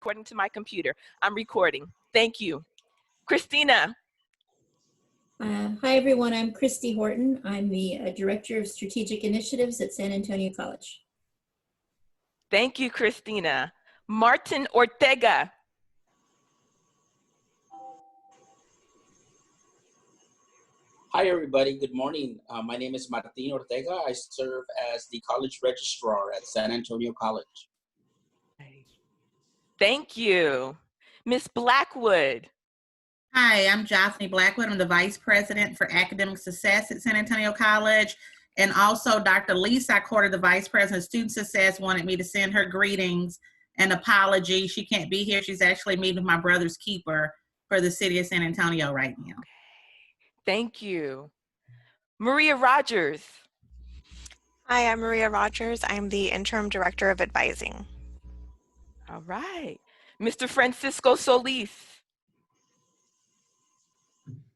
according to my computer. I'm recording. Thank you. Christina. Hi, everyone. I'm Christy Horton. I'm the Director of Strategic Initiatives at San Antonio College. Thank you, Christina. Martin Ortega. Hi, everybody. Good morning. My name is Martin Ortega. I serve as the college registrar at San Antonio College. Thank you. Miss Blackwood. Hi, I'm Jothny Blackwood. I'm the Vice President for Academic Success at San Antonio College. And also Dr. Lisa Corder, the Vice President of Student Success, wanted me to send her greetings and apology. She can't be here. She's actually meeting with my brother's keeper for the city of San Antonio right now. Thank you. Maria Rogers. Hi, I'm Maria Rogers. I'm the Interim Director of Advising. All right. Mr. Francisco Solis.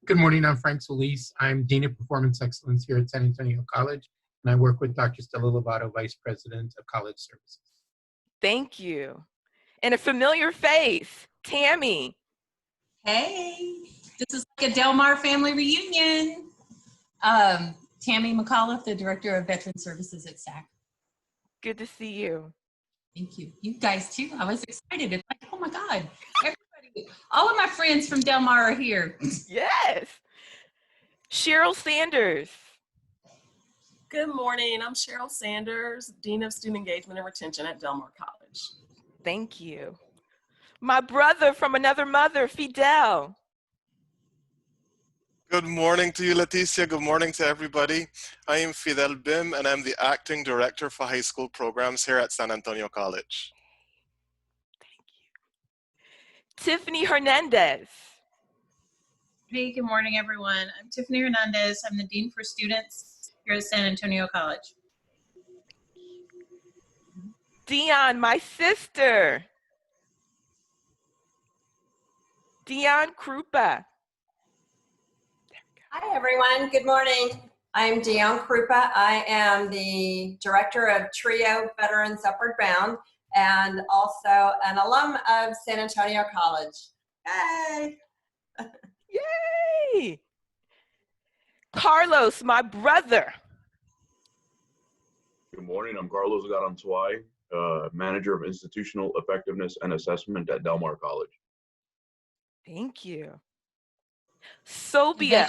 Good morning, I'm Frank Solis. I'm Dean of Performance Excellence here at San Antonio College, and I work with Dr. Stella Lovato, Vice President of College Services. Thank you. And a familiar face, Tammy. Hey, this is like a Del Mar family reunion. Tammy McAuliffe, the Director of Veteran Services at SAC. Good to see you. Thank you. You guys too. I was excited. It's like, oh my God, everybody, all of my friends from Del Mar are here. Yes. Cheryl Sanders. Good morning. I'm Cheryl Sanders, Dean of Student Engagement and Retention at Del Mar College. Thank you. My brother from another mother, Fidel. Good morning to you, Leticia. Good morning to everybody. I am Fidel Bim, and I'm the Acting Director for High School Programs here at San Antonio College. Thank you. Tiffany Hernandez. Hey, good morning, everyone. I'm Tiffany Hernandez. I'm the Dean for Students here at San Antonio College. Dion, my sister. Dion Krupa. Hi, everyone. Good morning. I'm Dion Krupa. I am the Director of TRIO Veterans Upward Bound and also an alum of San Antonio College. Yay! Yay! Carlos, my brother. Good morning. I'm Carlos Garanzuay, Manager of Institutional Effectiveness and Assessment at Del Mar College. Thank you. Sobia.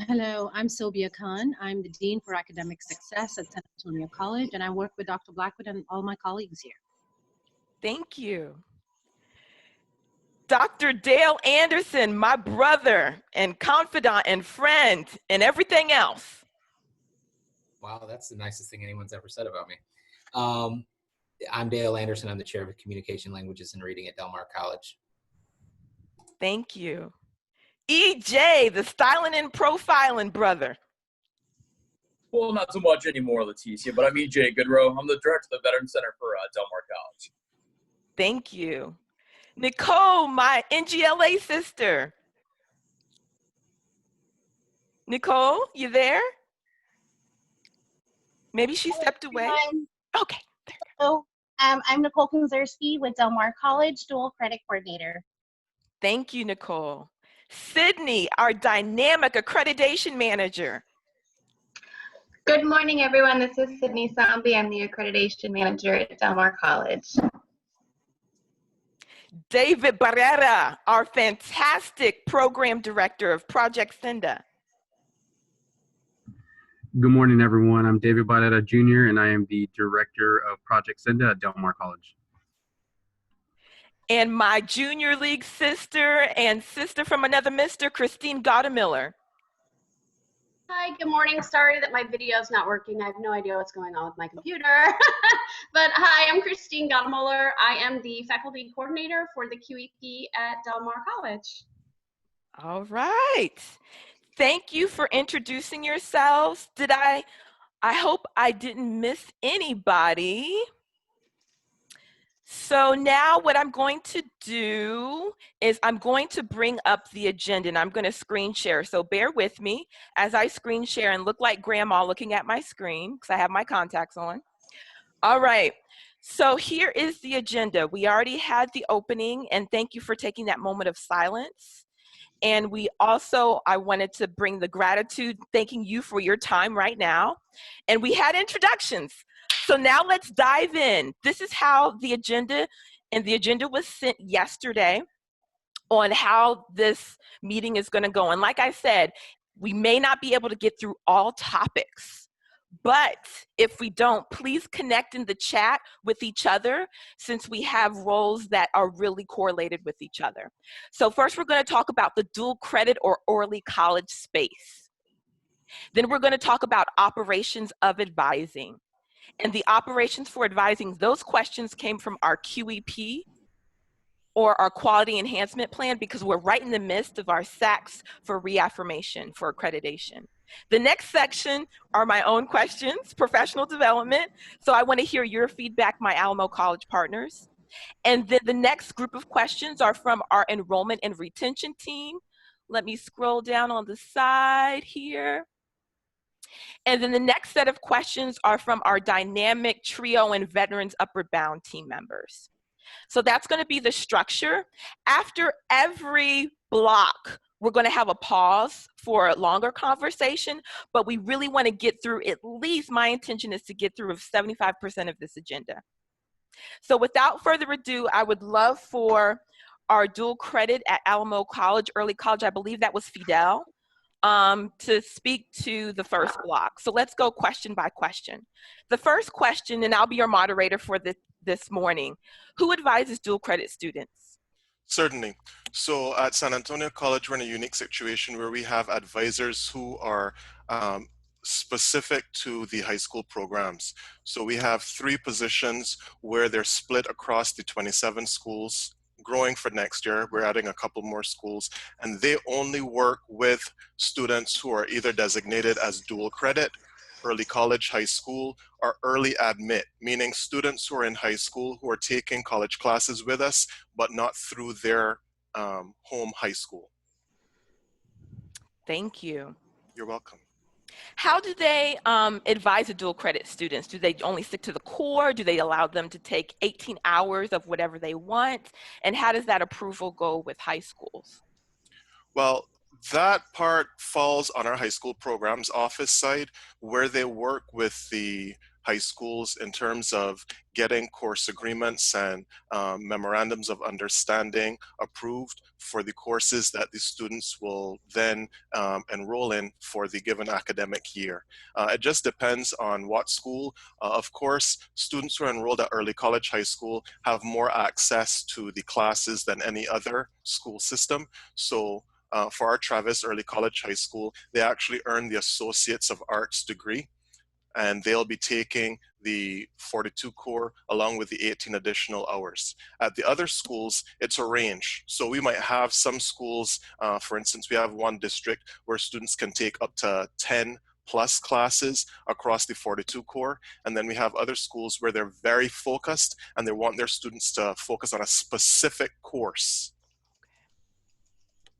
Hello, I'm Sobia Khan. I'm the Dean for Academic Success at San Antonio College, and I work with Dr. Blackwood and all my colleagues here. Thank you. Dr. Dale Anderson, my brother and confidant and friend and everything else. Wow, that's the nicest thing anyone's ever said about me. I'm Dale Anderson. I'm the Chair of Communication, Languages, and Reading at Del Mar College. Thank you. EJ, the styling and profiling brother. Well, not so much anymore, Leticia, but I'm EJ Goodrow. I'm the Director of the Veteran Center for Del Mar College. Thank you. Nicole, my NGLA sister. Nicole, you there? Maybe she stepped away. Okay. So I'm Nicole Konzerski with Del Mar College, Dual Credit Coordinator. Thank you, Nicole. Sydney, our dynamic accreditation manager. Good morning, everyone. This is Sydney Sambi. I'm the accreditation manager at Del Mar College. David Barrera, our fantastic program director of Project Senda. Good morning, everyone. I'm David Barrera Jr., and I am the director of Project Senda at Del Mar College. And my junior league sister and sister from another mister, Christine Gottemiller. Hi, good morning. Sorry that my video's not working. I have no idea what's going on with my computer. But hi, I'm Christine Gottemiller. I am the faculty coordinator for the QEP at Del Mar College. All right. Thank you for introducing yourselves. I hope I didn't miss anybody. So now what I'm going to do is I'm going to bring up the agenda and I'm going to screen share. So bear with me as I screen share and look like grandma looking at my screen because I have my contacts on. All right. So here is the agenda. We already had the opening, and thank you for taking that moment of silence. And we also, I wanted to bring the gratitude, thanking you for your time right now. And we had introductions. So now let's dive in. This is how the agenda, and the agenda was sent yesterday on how this meeting is going to go. And like I said, we may not be able to get through all topics, but if we don't, please connect in the chat with each other, since we have roles that are really correlated with each other. So first, we're going to talk about the dual credit or early college space. Then we're going to talk about operations of advising. And the operations for advising, those questions came from our QEP, or our quality enhancement plan, because we're right in the midst of our SACs for reaffirmation for accreditation. The next section are my own questions, professional development. So I want to hear your feedback, my Alamo College partners. And then the next group of questions are from our enrollment and retention team. Let me scroll down on the side here. And then the next set of questions are from our dynamic TRIO and Veterans Upward Bound team members. So that's going to be the structure. After every block, we're going to have a pause for a longer conversation, but we really want to get through, at least my intention is to get through 75% of this agenda. So without further ado, I would love for our dual credit at Alamo College, early college, I believe that was Fidel, to speak to the first block. So let's go question by question. The first question, and I'll be your moderator for this morning. Who advises dual credit students? Certainly. So at San Antonio College, we're in a unique situation where we have advisors who are specific to the high school programs. So we have 3 positions where they're split across the 27 schools, growing for next year. We're adding a couple more schools, and they only work with students who are either designated as dual credit, early college, high school, or early admit, meaning students who are in high school who are taking college classes with us, but not through their home high school. Thank you. You're welcome. How do they advise the dual credit students? Do they only stick to the core? Do they allow them to take 18 hours of whatever they want? And how does that approval go with high schools? Well, that part falls on our high school programs office side, where they work with the high schools in terms of getting course agreements and memorandums of understanding approved for the courses that the students will then enroll in for the given academic year. It just depends on what school. Of course, students who are enrolled at early college, high school have more access to the classes than any other school system. So for our Travis Early College High School, they actually earn the Associates of Arts degree, and they'll be taking the 42 core along with the 18 additional hours. At the other schools, it's a range. So we might have some schools, for instance, we have one district where students can take up to 10 plus classes across the 42 core. And then we have other schools where they're very focused and they want their students to focus on a specific course.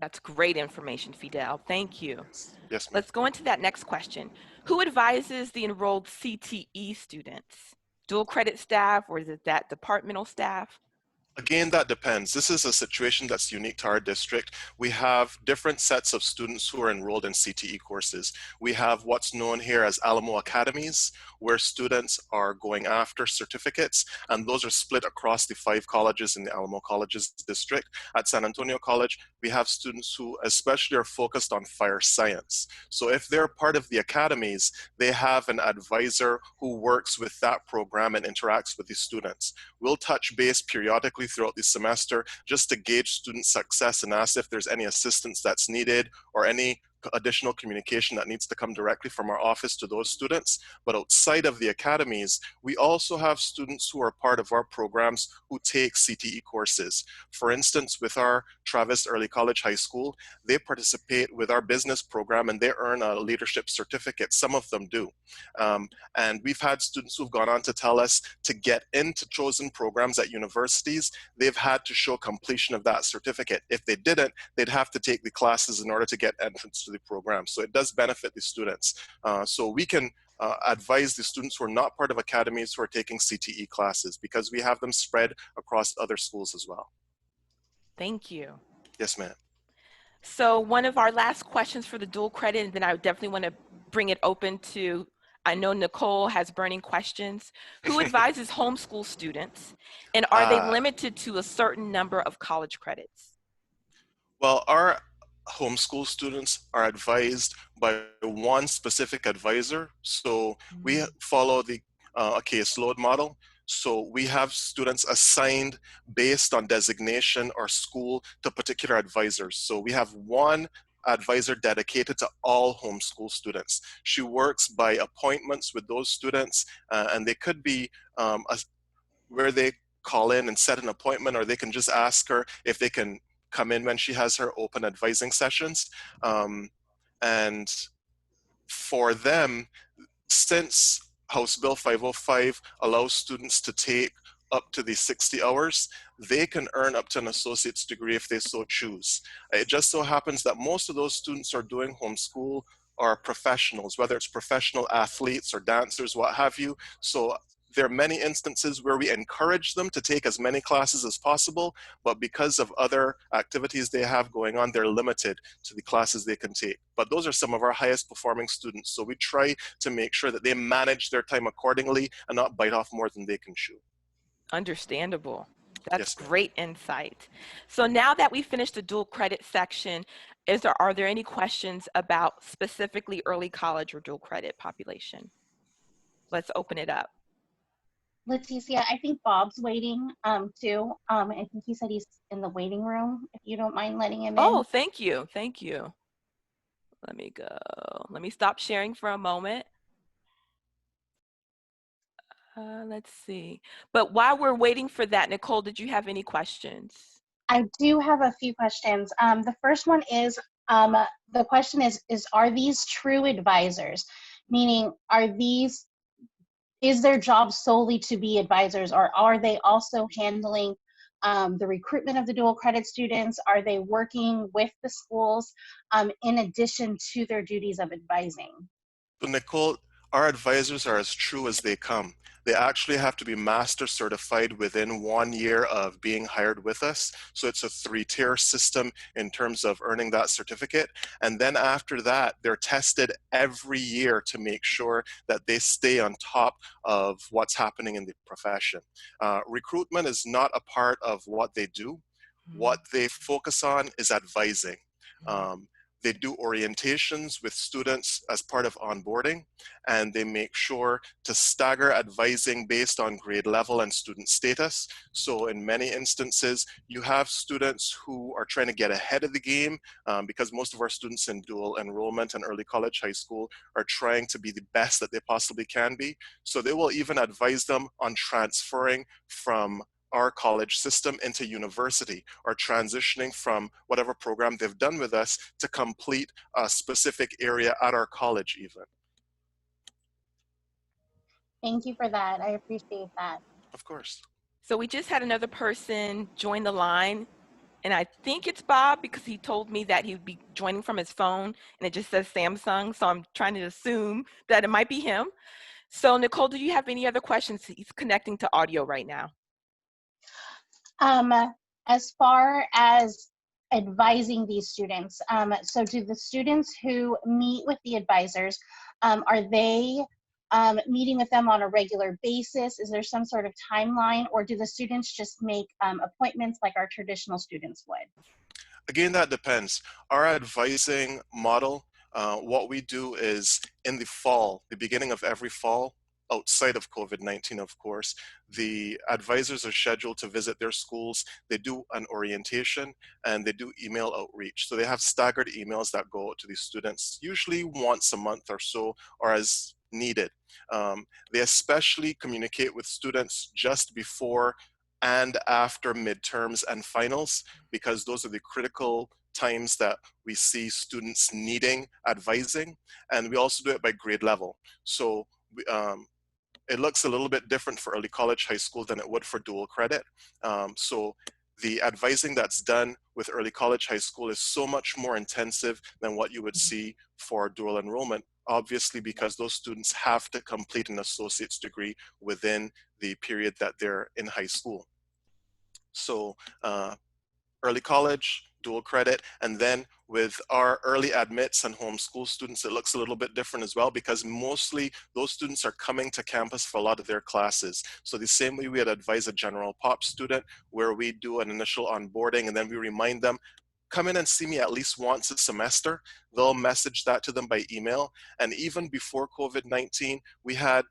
That's great information, Fidel. Thank you. Yes, ma'am. Let's go into that next question. Who advises the enrolled CTE students? Dual credit staff, or is it that departmental staff? Again, that depends. This is a situation that's unique to our district. We have different sets of students who are enrolled in CTE courses. We have what's known here as Alamo Academies, where students are going after certificates, and those are split across the 5 colleges in the Alamo Colleges district. At San Antonio College, we have students who especially are focused on fire science. So if they're part of the academies, they have an advisor who works with that program and interacts with the students. We'll touch base periodically throughout the semester just to gauge student success and ask if there's any assistance that's needed or any additional communication that needs to come directly from our office to those students. But outside of the academies, we also have students who are part of our programs who take CTE courses. For instance, with our Travis Early College High School, they participate with our business program and they earn a leadership certificate. Some of them do. And we've had students who've gone on to tell us to get into chosen programs at universities, they've had to show completion of that certificate. If they didn't, they'd have to take the classes in order to get entrance to the program. So it does benefit the students. So we can advise the students who are not part of academies who are taking CTE classes, because we have them spread across other schools as well. Thank you. Yes, ma'am. So one of our last questions for the dual credit, and then I definitely want to bring it open to, I know Nicole has burning questions. Who advises homeschool students, and are they limited to a certain number of college credits? Well, our homeschool students are advised by one specific advisor. So we follow the a caseload model. So we have students assigned based on designation or school to particular advisors. So we have one advisor dedicated to all homeschool students. She works by appointments with those students, and they could be where they call in and set an appointment, or they can just ask her if they can come in when she has her open advising sessions. And for them, since House Bill 505 allows students to take up to the 60 hours, they can earn up to an associate's degree if they so choose. It just so happens that most of those students are doing homeschool are professionals, whether it's professional athletes or dancers, what have you. So there are many instances where we encourage them to take as many classes as possible, but because of other activities they have going on, they're limited to the classes they can take. But those are some of our highest performing students. So we try to make sure that they manage their time accordingly and not bite off more than they can chew. Understandable. That's great insight. So now that we finished the dual credit section, are there any questions about specifically early college or dual credit population? Let's open it up. Leticia, I think Bob's waiting too. I think he said he's in the waiting room, if you don't mind letting him in. Oh, thank you. Thank you. Let me go. Let me stop sharing for a moment. Let's see. But while we're waiting for that, Nicole, did you have any questions? I do have a few questions. The first one is, the question is are these true advisors? Meaning, is their job solely to be advisors, or are they also handling the recruitment of the dual credit students? Are they working with the schools in addition to their duties of advising? So Nicole, our advisors are as true as they come. They actually have to be master certified within 1 year of being hired with us. So it's a 3-tier system in terms of earning that certificate. And then after that, they're tested every year to make sure that they stay on top of what's happening in the profession. Recruitment is not a part of what they do. What they focus on is advising. They do orientations with students as part of onboarding, and they make sure to stagger advising based on grade level and student status. So in many instances, you have students who are trying to get ahead of the game because most of our students in dual enrollment and early college, high school are trying to be the best that they possibly can be. So they will even advise them on transferring from our college system into university, or transitioning from whatever program they've done with us to complete a specific area at our college even. Thank you for that. I appreciate that. Of course. So we just had another person join the line, and I think it's Bob because he told me that he would be joining from his phone, and it just says Samsung, so I'm trying to assume that it might be him. So Nicole, do you have any other questions? He's connecting to audio right now. As far as advising these students, so do the students who meet with the advisors, are they meeting with them on a regular basis? Is there some sort of timeline, or do the students just make appointments like our traditional students would? Again, that depends. Our advising model, what we do is in the fall, the beginning of every fall, outside of COVID-19, of course, the advisors are scheduled to visit their schools. They do an orientation and they do email outreach. So they have staggered emails that go out to the students, usually once a month or so, or as needed. They especially communicate with students just before and after midterms and finals, because those are the critical times that we see students needing advising. And we also do it by grade level. So it looks a little bit different for early college, high school than it would for dual credit. So the advising that's done with early college, high school is so much more intensive than what you would see for dual enrollment obviously because those students have to complete an associate's degree within the period that they're in high school. So early college, dual credit, and then with our early admits and homeschool students, it looks a little bit different as well, because mostly those students are coming to campus for a lot of their classes. So the same way we had advised a general pop student, where we do an initial onboarding and then we remind them, come in and see me at least once a semester. They'll message that to them by email. And even before COVID-19, we had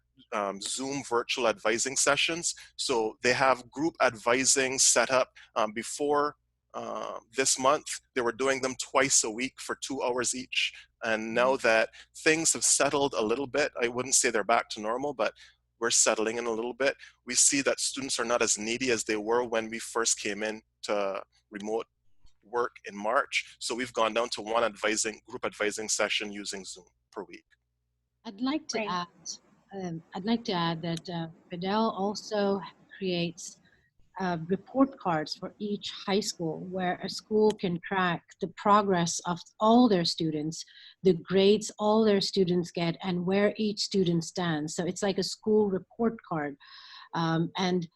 Zoom virtual advising sessions. So they have group advising set up before this month. They were doing them twice a week for 2 hours each. And now that things have settled a little bit, I wouldn't say they're back to normal, but we're settling in a little bit. We see that students are not as needy as they were when we first came in to remote work in March. So we've gone down to one group advising session using Zoom per week. I'd like to add that Fidel also creates report cards for each high school, where a school can track the progress of all their students, the grades all their students get, and where each student stands. So it's like a school report card. And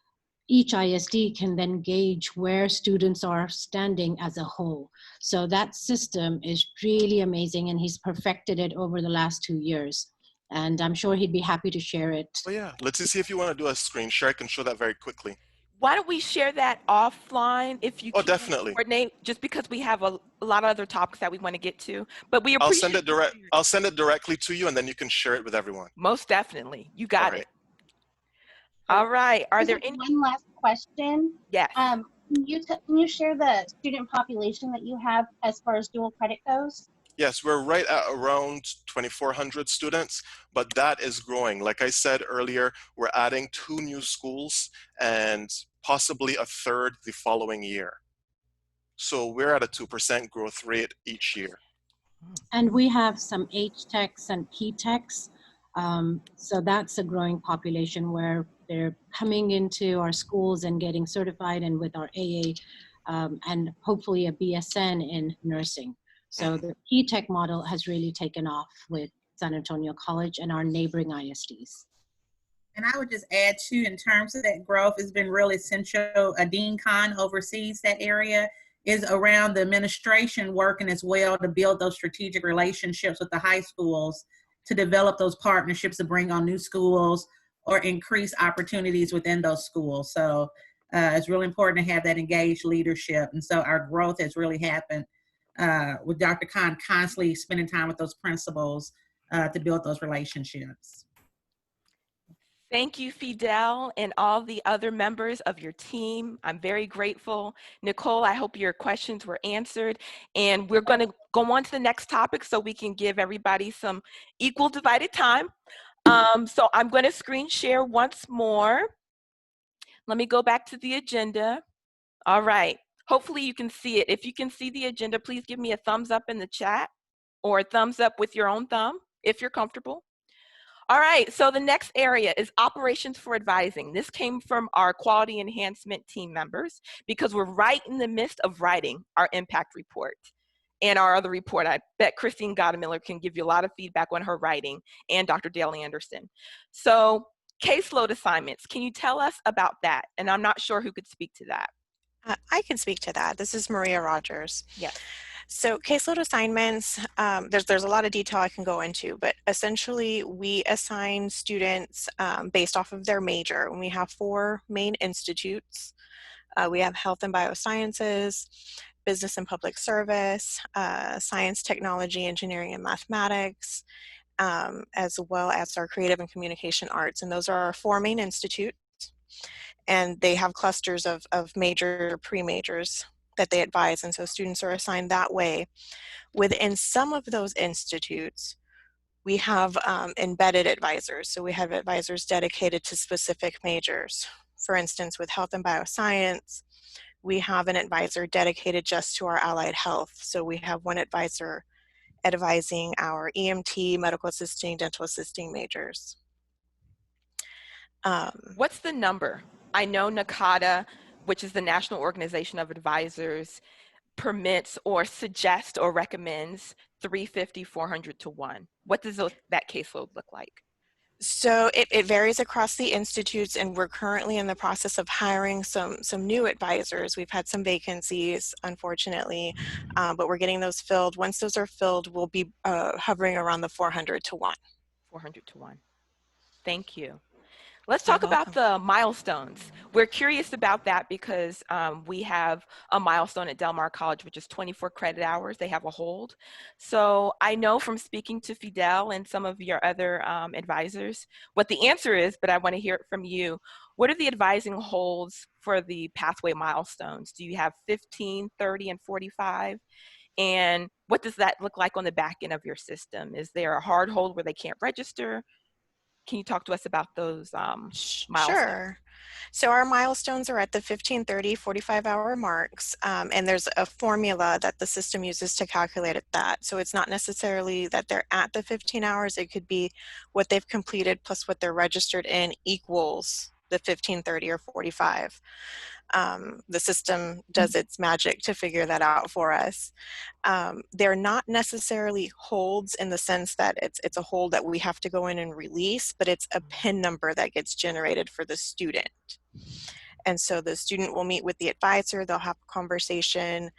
each ISD can then gauge where students are standing as a whole. So that system is really amazing, and he's perfected it over the last 2 years. And I'm sure he'd be happy to share it. Oh yeah, let's see if you want to do a screen share. I can show that very quickly. Why don't we share that offline if you can definitely coordinate, just because we have a lot of other topics that we want to get to. But we appreciate I'll send it directly to you, and then you can share it with everyone. Most definitely. You got it. All right. Are there any one last question? Yes. Can you share the student population that you have as far as dual credit goes? Yes, we're right at around 2,400 students, but that is growing. Like I said earlier, we're adding 2 new schools and possibly a third the following year. So we're at a 2% growth rate each year. And we have some H-Techs and P-Techs. So that's a growing population where they're coming into our schools and getting certified, and with our AA and hopefully a BSN in nursing. So the P-Tech model has really taken off with San Antonio College and our neighboring ISDs. And I would just add too, in terms of that growth, it's been really essential. Dean Khan oversees that area, is around the administration working as well to build those strategic relationships with the high schools, to develop those partnerships to bring on new schools or increase opportunities within those schools. So it's really important to have that engaged leadership. And so our growth has really happened with Dr. Khan constantly spending time with those principals to build those relationships. Thank you, Fidel, and all the other members of your team. I'm very grateful. Nicole, I hope your questions were answered. And we're going to go on to the next topic so we can give everybody some equal divided time. So I'm going to screen share once more. Let me go back to the agenda. All right. Hopefully you can see it. If you can see the agenda, please give me a thumbs up in the chat, or a thumbs up with your own thumb if you're comfortable. All right, so the next area is operations for advising. This came from our quality enhancement team members, because we're right in the midst of writing our impact report and our other report. I bet Christine Gottemiller can give you a lot of feedback on her writing, and Dr. Dale Anderson. So caseload assignments, can you tell us about that? And I'm not sure who could speak to that. I can speak to that. This is Maria Rogers. Yes. So caseload assignments, there's a lot of detail I can go into, but essentially we assign students based off of their major. And we have 4 main institutes. We have health and biosciences, business and public service, science, technology, engineering, and mathematics, as well as our creative and communication arts. And those are our 4 main institutes. And they have clusters of major pre-majors that they advise, and so students are assigned that way. Within some of those institutes, we have embedded advisors. So we have advisors dedicated to specific majors. For instance, with health and bioscience, we have an advisor dedicated just to our allied health. So we have one advisor advising our EMT, medical assisting, dental assisting majors. What's the number? I know NACADA, which is the National Organization of Advisors, permits or suggests or recommends 350, 400 to 1? What does that caseload look like? So it varies across the institutes, and we're currently in the process of hiring some new advisors. We've had some vacancies, unfortunately, but we're getting those filled. Once those are filled, we'll be hovering around the 400 to 1. 400 to 1. Thank you. Let's talk about the milestones. We're curious about that because we have a milestone at Del Mar College, which is 24 credit hours. They have a hold. So I know from speaking to Fidel and some of your other advisors what the answer is, but I want to hear it from you. What are the advising holds for the pathway milestones? Do you have 15, 30, and 45? And what does that look like on the back end of your system? Is there a hard hold where they can't register? Can you talk to us about those milestones? Sure. So our milestones are at the 15, 30, 45-hour marks, and there's a formula that the system uses to calculate that. So it's not necessarily that they're at the 15 hours. It could be what they've completed plus what they're registered in equals the 15, 30, or 45. The system does its magic to figure that out for us. They're not necessarily holds in the sense that it's a hold that we have to go in and release, but it's a PIN number that gets generated for the student. And so the student will meet with the advisor, they'll have a conversation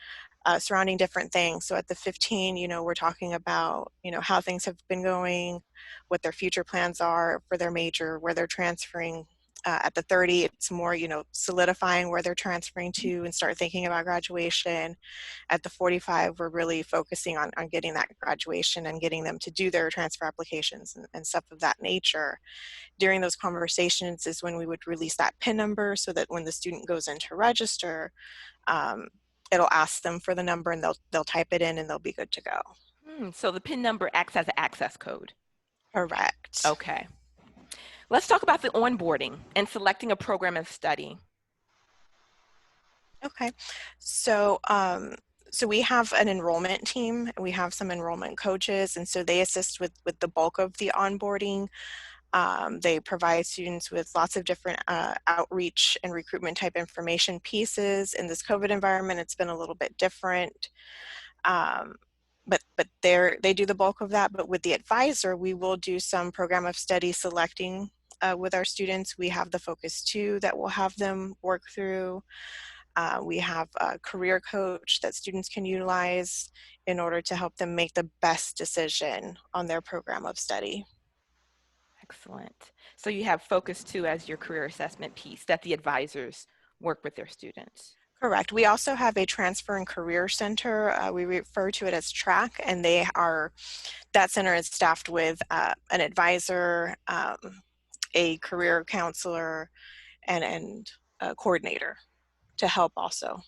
surrounding different things. So at the 15, we're talking about, how things have been going, what their future plans are for their major, where they're transferring. At the 30, it's more, solidifying where they're transferring to and start thinking about graduation. At the 45, we're really focusing on getting that graduation and getting them to do their transfer applications and stuff of that nature. During those conversations is when we would release that PIN number so that when the student goes in to register, it'll ask them for the number and they'll type it in and they'll be good to go. So the PIN number acts as an access code. Correct. Okay. Let's talk about the onboarding and selecting a program of study. Okay, so we have an enrollment team. We have some enrollment coaches, and so they assist with the bulk of the onboarding. They provide students with lots of different outreach and recruitment type information pieces. In this COVID environment, it's been a little bit different. But they do the bulk of that. But with the advisor, we will do some program of study selecting with our students. We have the Focus 2 that we'll have them work through. We have a career coach that students can utilize in order to help them make the best decision on their program of study. Excellent. So you have Focus 2 as your career assessment piece that the advisors work with their students. Correct. We also have a transfer and career center. We refer to it as TRAC, and that center is staffed with an advisor, a career counselor, and a coordinator to help also.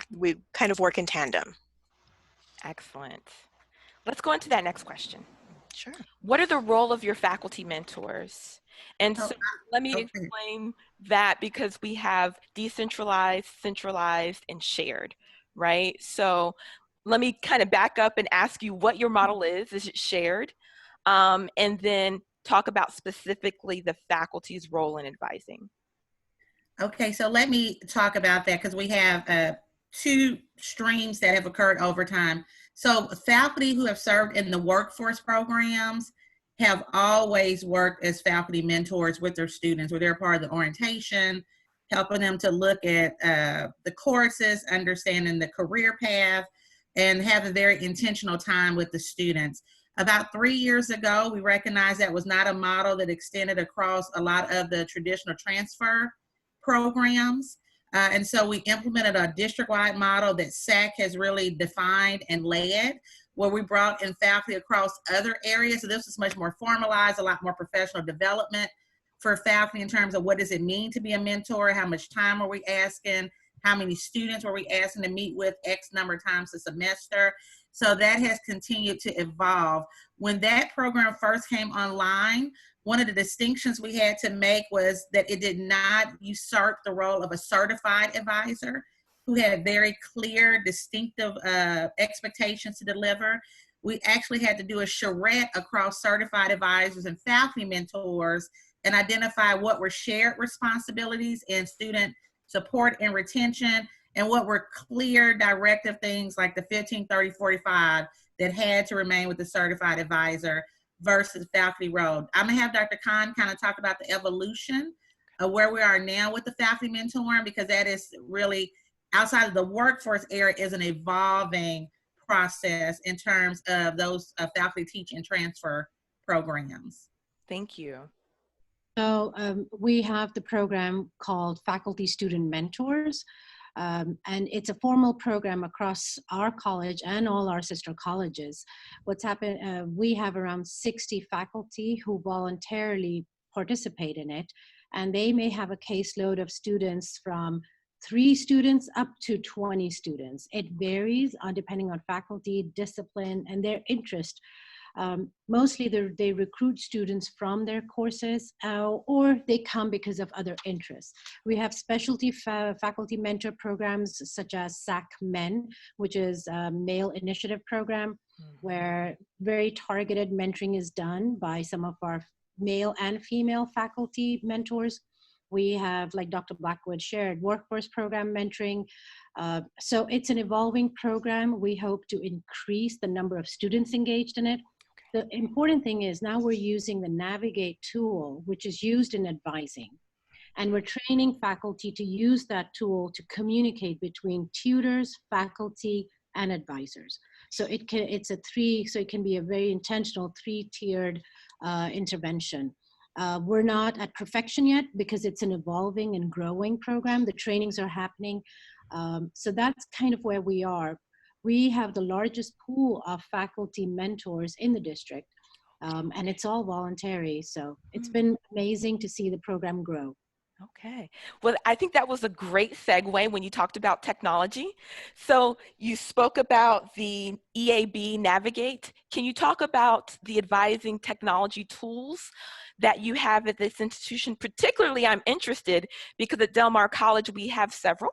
We kind of work in tandem. Excellent. Let's go into that next question. Sure. What are the role of your faculty mentors? And so let me explain that because we have decentralized, centralized, and shared, right? So let me kind of back up and ask you what your model is. Is it shared? And then talk about specifically the faculty's role in advising. Okay, so let me talk about that because we have two streams that have occurred over time. So faculty who have served in the workforce programs have always worked as faculty mentors with their students, where they're part of the orientation, helping them to look at the courses, understanding the career path, and have a very intentional time with the students. About 3 years ago, we recognized that was not a model that extended across a lot of the traditional transfer programs. And so we implemented a district-wide model that SAC has really defined and led, where we brought in faculty across other areas. So this was much more formalized, a lot more professional development for faculty in terms of what does it mean to be a mentor, how much time are we asking, how many students were we asking to meet with X number of times a semester. So that has continued to evolve. When that program first came online, one of the distinctions we had to make was that it did not usurp the role of a certified advisor who had very clear, distinctive expectations to deliver. We actually had to do a charrette across certified advisors and faculty mentors and identify what were shared responsibilities in student support and retention and what were clear directive things like the 15, 30, 45 that had to remain with the certified advisor versus faculty role. I'm gonna have Dr. Khan kind of talk about the evolution of where we are now with the faculty mentoring, because that is really outside of the workforce area is an evolving process in terms of those faculty teach and transfer programs. Thank you. So we have the program called Faculty Student Mentors, and it's a formal program across our college and all our sister colleges. What's happened, we have around 60 faculty who voluntarily participate in it, and they may have a caseload of students from 3 students up to 20 students. It varies depending on faculty, discipline, and their interest. Mostly they recruit students from their courses or they come because of other interests. We have specialty faculty mentor programs such as SAC Men, which is a male initiative program where very targeted mentoring is done by some of our male and female faculty mentors. We have, like Dr. Blackwood shared, workforce program mentoring. So it's an evolving program. We hope to increase the number of students engaged in it. The important thing is now we're using the Navigate tool, which is used in advising. And we're training faculty to use that tool to communicate between tutors, faculty, and advisors. So it can be a very intentional 3-tiered intervention. We're not at perfection yet because it's an evolving and growing program. The trainings are happening. So that's kind of where we are. We have the largest pool of faculty mentors in the district, and it's all voluntary. So it's been amazing to see the program grow. Okay. Well, I think that was a great segue when you talked about technology. So you spoke about the EAB Navigate. Can you talk about the advising technology tools that you have at this institution? Particularly, I'm interested because at Del Mar College, we have several.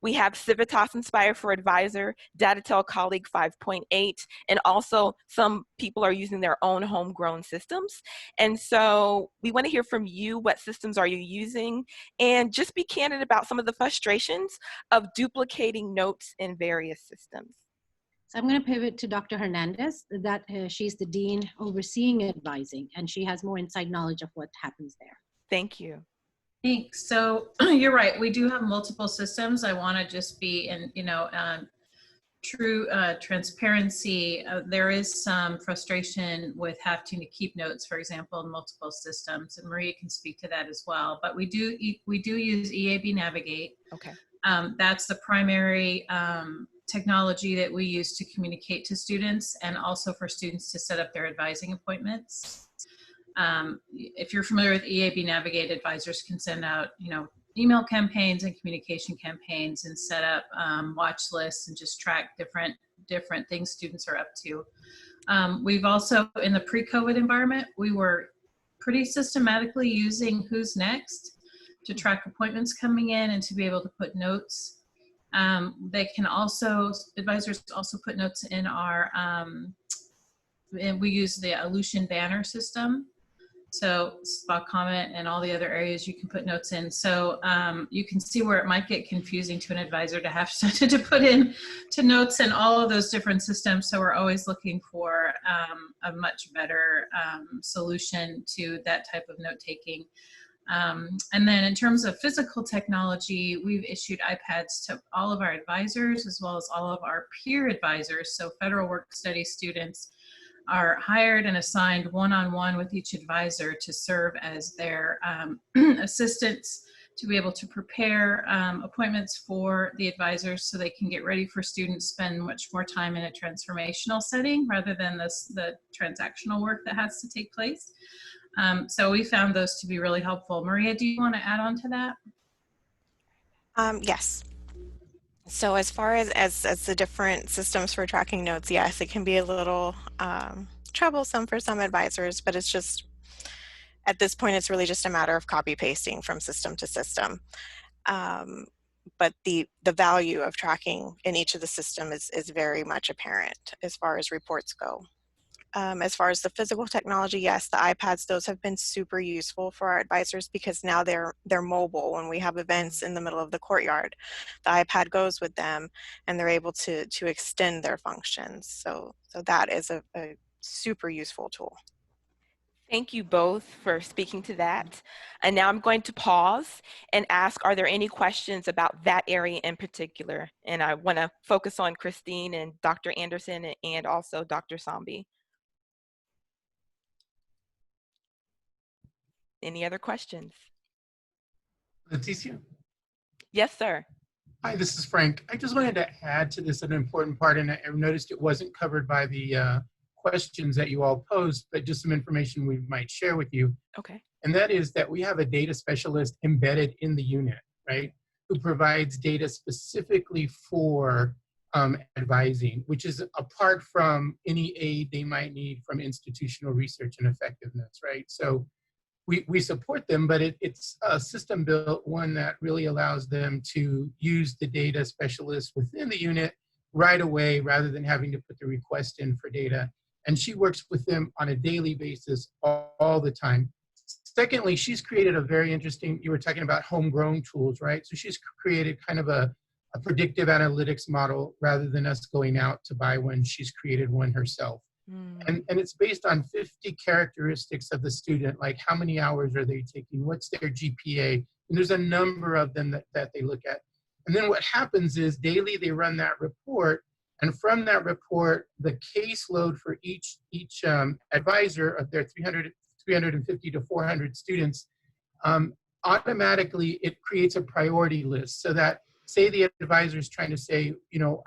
We have Civitas Inspire for Advisor, Datatel Colleague 5.8, and also some people are using their own homegrown systems. And so we want to hear from you. What systems are you using? And just be candid about some of the frustrations of duplicating notes in various systems. So I'm going to pivot to Dr. Hernandez. She's the dean overseeing advising, and she has more inside knowledge of what happens there. Thank you. Thanks. So you're right. We do have multiple systems. I want to just be in, true transparency. There is some frustration with having to keep notes, for example, in multiple systems, and Maria can speak to that as well. But we do use EAB Navigate. Okay. That's the primary technology that we use to communicate to students and also for students to set up their advising appointments. If you're familiar with EAB Navigate, advisors can send out, email campaigns and communication campaigns and set up watch lists and just track different things students are up to. We've also, in the pre-COVID environment, we were pretty systematically using Who's Next to track appointments coming in and to be able to put notes. Advisors also put notes in our, and we use the Ellucian banner system. So spot comment and all the other areas you can put notes in. So you can see where it might get confusing to an advisor to have to put in to notes in all of those different systems. So we're always looking for a much better solution to that type of note taking. And then in terms of physical technology, we've issued iPads to all of our advisors as well as all of our peer advisors. So federal work study students are hired and assigned one-on-one with each advisor to serve as their assistants to be able to prepare appointments for the advisors so they can get ready for students, spend much more time in a transformational setting rather than the transactional work that has to take place. So we found those to be really helpful. Maria, do you want to add on to that? Yes. So as far as the different systems for tracking notes, yes, it can be a little troublesome for some advisors, but it's just, at this point, it's really just a matter of copy pasting from system to system. But the value of tracking in each of the system is very much apparent as far as reports go. As far as the physical technology, yes, the iPads, those have been super useful for our advisors because now they're mobile. When we have events in the middle of the courtyard, the iPad goes with them and they're able to extend their functions. So that is a super useful tool. Thank you both for speaking to that. And now I'm going to pause and ask, are there any questions about that area in particular? And I want to focus on Christine and Dr. Anderson and also Dr. Sambi. Any other questions? Leticia? Yes, sir. Hi, this is Frank. I just wanted to add to this an important part, and I noticed it wasn't covered by the questions that you all posed, but just some information we might share with you. Okay. And that is that we have a data specialist embedded in the unit, right, who provides data specifically for advising, which is apart from any aid they might need from institutional research and effectiveness, right? So we support them, but it's a system built one that really allows them to use the data specialist within the unit right away rather than having to put the request in for data. And she works with them on a daily basis all the time. Secondly, she's created a very interesting, you were talking about homegrown tools, right? So she's created kind of a predictive analytics model rather than us going out to buy one. She's created one herself. And it's based on 50 characteristics of the student, like how many hours are they taking, what's their GPA, and there's a number of them that they look at. And then what happens is daily they run that report, and from that report, the caseload for each advisor of their 350 to 400 students, automatically it creates a priority list so that, say the advisor is trying to say, you know,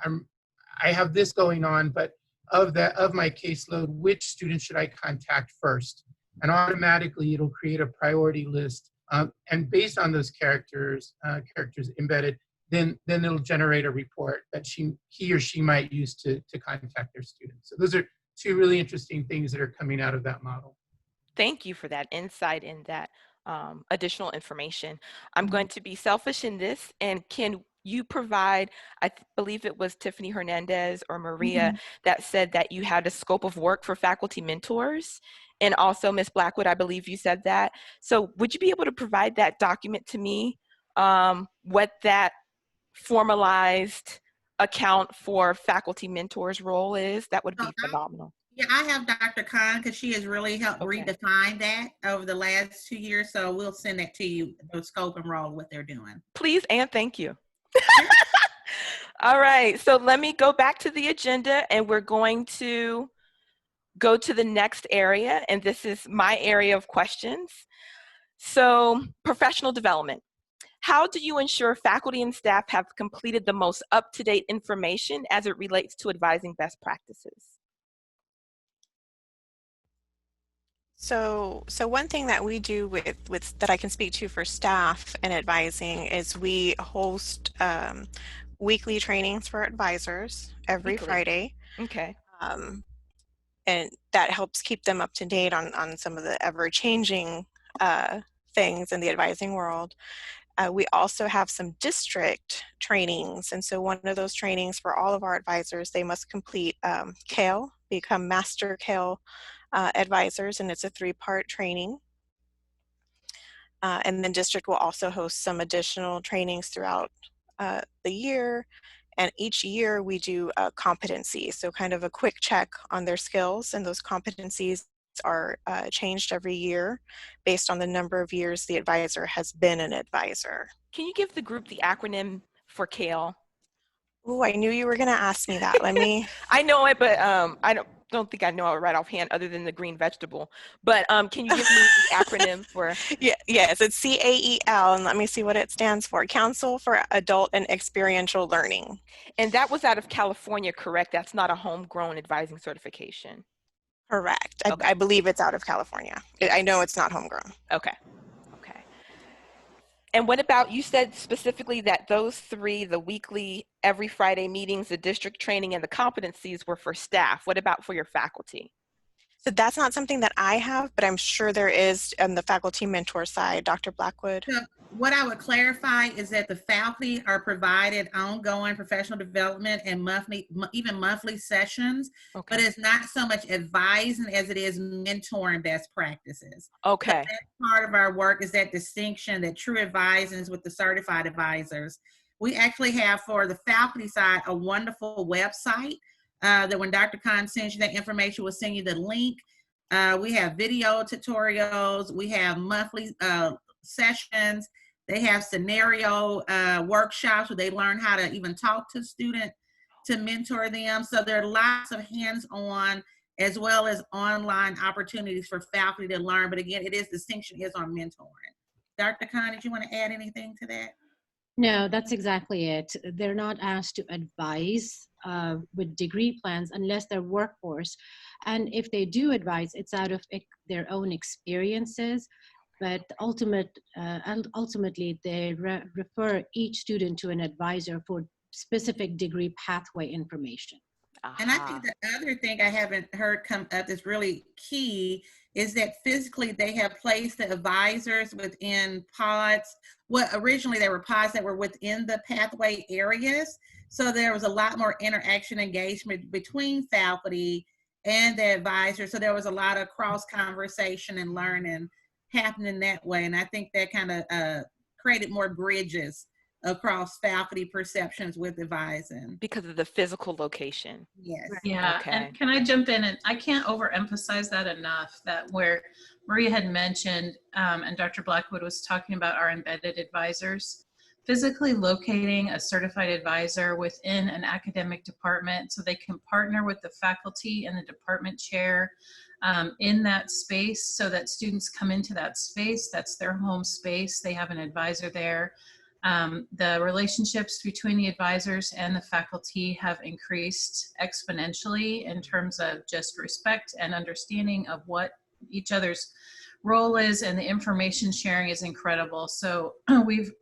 I have this going on, but of my caseload, which student should I contact first? And automatically it'll create a priority list. And based on those characters embedded, then it'll generate a report that he or she might use to contact their students. So those are two really interesting things that are coming out of that model. Thank you for that insight and that additional information. I'm going to be selfish in this, and can you provide, I believe it was Tiffany Hernandez or Maria that said that you had a scope of work for faculty mentors, and also Ms. Blackwood, I believe you said that. So would you be able to provide that document to me, what that formalized account for faculty mentors role is? That would be phenomenal. Yeah, I have Dr. Khan because she has really helped redefine that over the last 2 years. So we'll send that to you, the scope and role, what they're doing. Please and thank you. All right, so let me go back to the agenda, and we're going to go to the next area, and this is my area of questions. So, professional development. How do you ensure faculty and staff have completed the most up-to-date information as it relates to advising best practices? So one thing that we do with that I can speak to for staff and advising is we host weekly trainings for advisors every Friday. Okay. And that helps keep them up to date on some of the ever-changing things in the advising world. We also have some district trainings, and so one of those trainings for all of our advisors, they must complete CALE, become Master CALE advisors, and it's a 3-part training. And then district will also host some additional trainings throughout the year, and each year we do a competency, so kind of a quick check on their skills, and those competencies are changed every year based on the number of years the advisor has been an advisor. Can you give the group the acronym for CALE? Oh, I knew you were going to ask me that. Let me. I know it, but I don't think I know it right offhand, other than the green vegetable. But can you give me the acronym for? Yes, it's CAEL, and let me see what it stands for. Council for Adult and Experiential Learning. And that was out of California, correct? That's not a homegrown advising certification. Correct. I believe it's out of California. I know it's not homegrown. Okay. And what about, you said specifically that those 3, the weekly, every Friday meetings, the district training, and the competencies were for staff. What about for your faculty? So that's not something that I have, but I'm sure there is on the faculty mentor side, Dr. Blackwood. So what I would clarify is that the faculty are provided ongoing professional development and even monthly sessions, but it's not so much advising as it is mentoring best practices. Okay. So that's part of our work, is that distinction that true advising is with the certified advisors. We actually have, for the faculty side, a wonderful website that when Dr. Khan sends you that information, we'll send you the link. We have video tutorials. We have monthly sessions. They have scenario workshops where they learn how to even talk to students to mentor them. So there are lots of hands-on as well as online opportunities for faculty to learn. But again, distinction is on mentoring. Dr. Khan, did you want to add anything to that? No, that's exactly it. They're not asked to advise with degree plans unless they're workforce. And if they do advise, it's out of their own experiences. But ultimately, they refer each student to an advisor for specific degree pathway information. And I think the other thing I haven't heard come up that's really key is that physically they have placed the advisors within pods. Well, originally there were pods that were within the pathway areas. So there was a lot more interaction engagement between faculty and the advisor. So there was a lot of cross conversation and learning happening that way. And I think that kind of created more bridges across faculty perceptions with advising. Because of the physical location. Yes. Yeah, Okay. and can I jump in? And I can't overemphasize that enough, that where Maria had mentioned, and Dr. Blackwood was talking about our embedded advisors, physically locating a certified advisor within an academic department so they can partner with the faculty and the department chair in that space, so that students come into that space, that's their home space, they have an advisor there. The relationships between the advisors and the faculty have increased exponentially in terms of just respect and understanding of what each other's role is, and the information sharing is incredible. So we've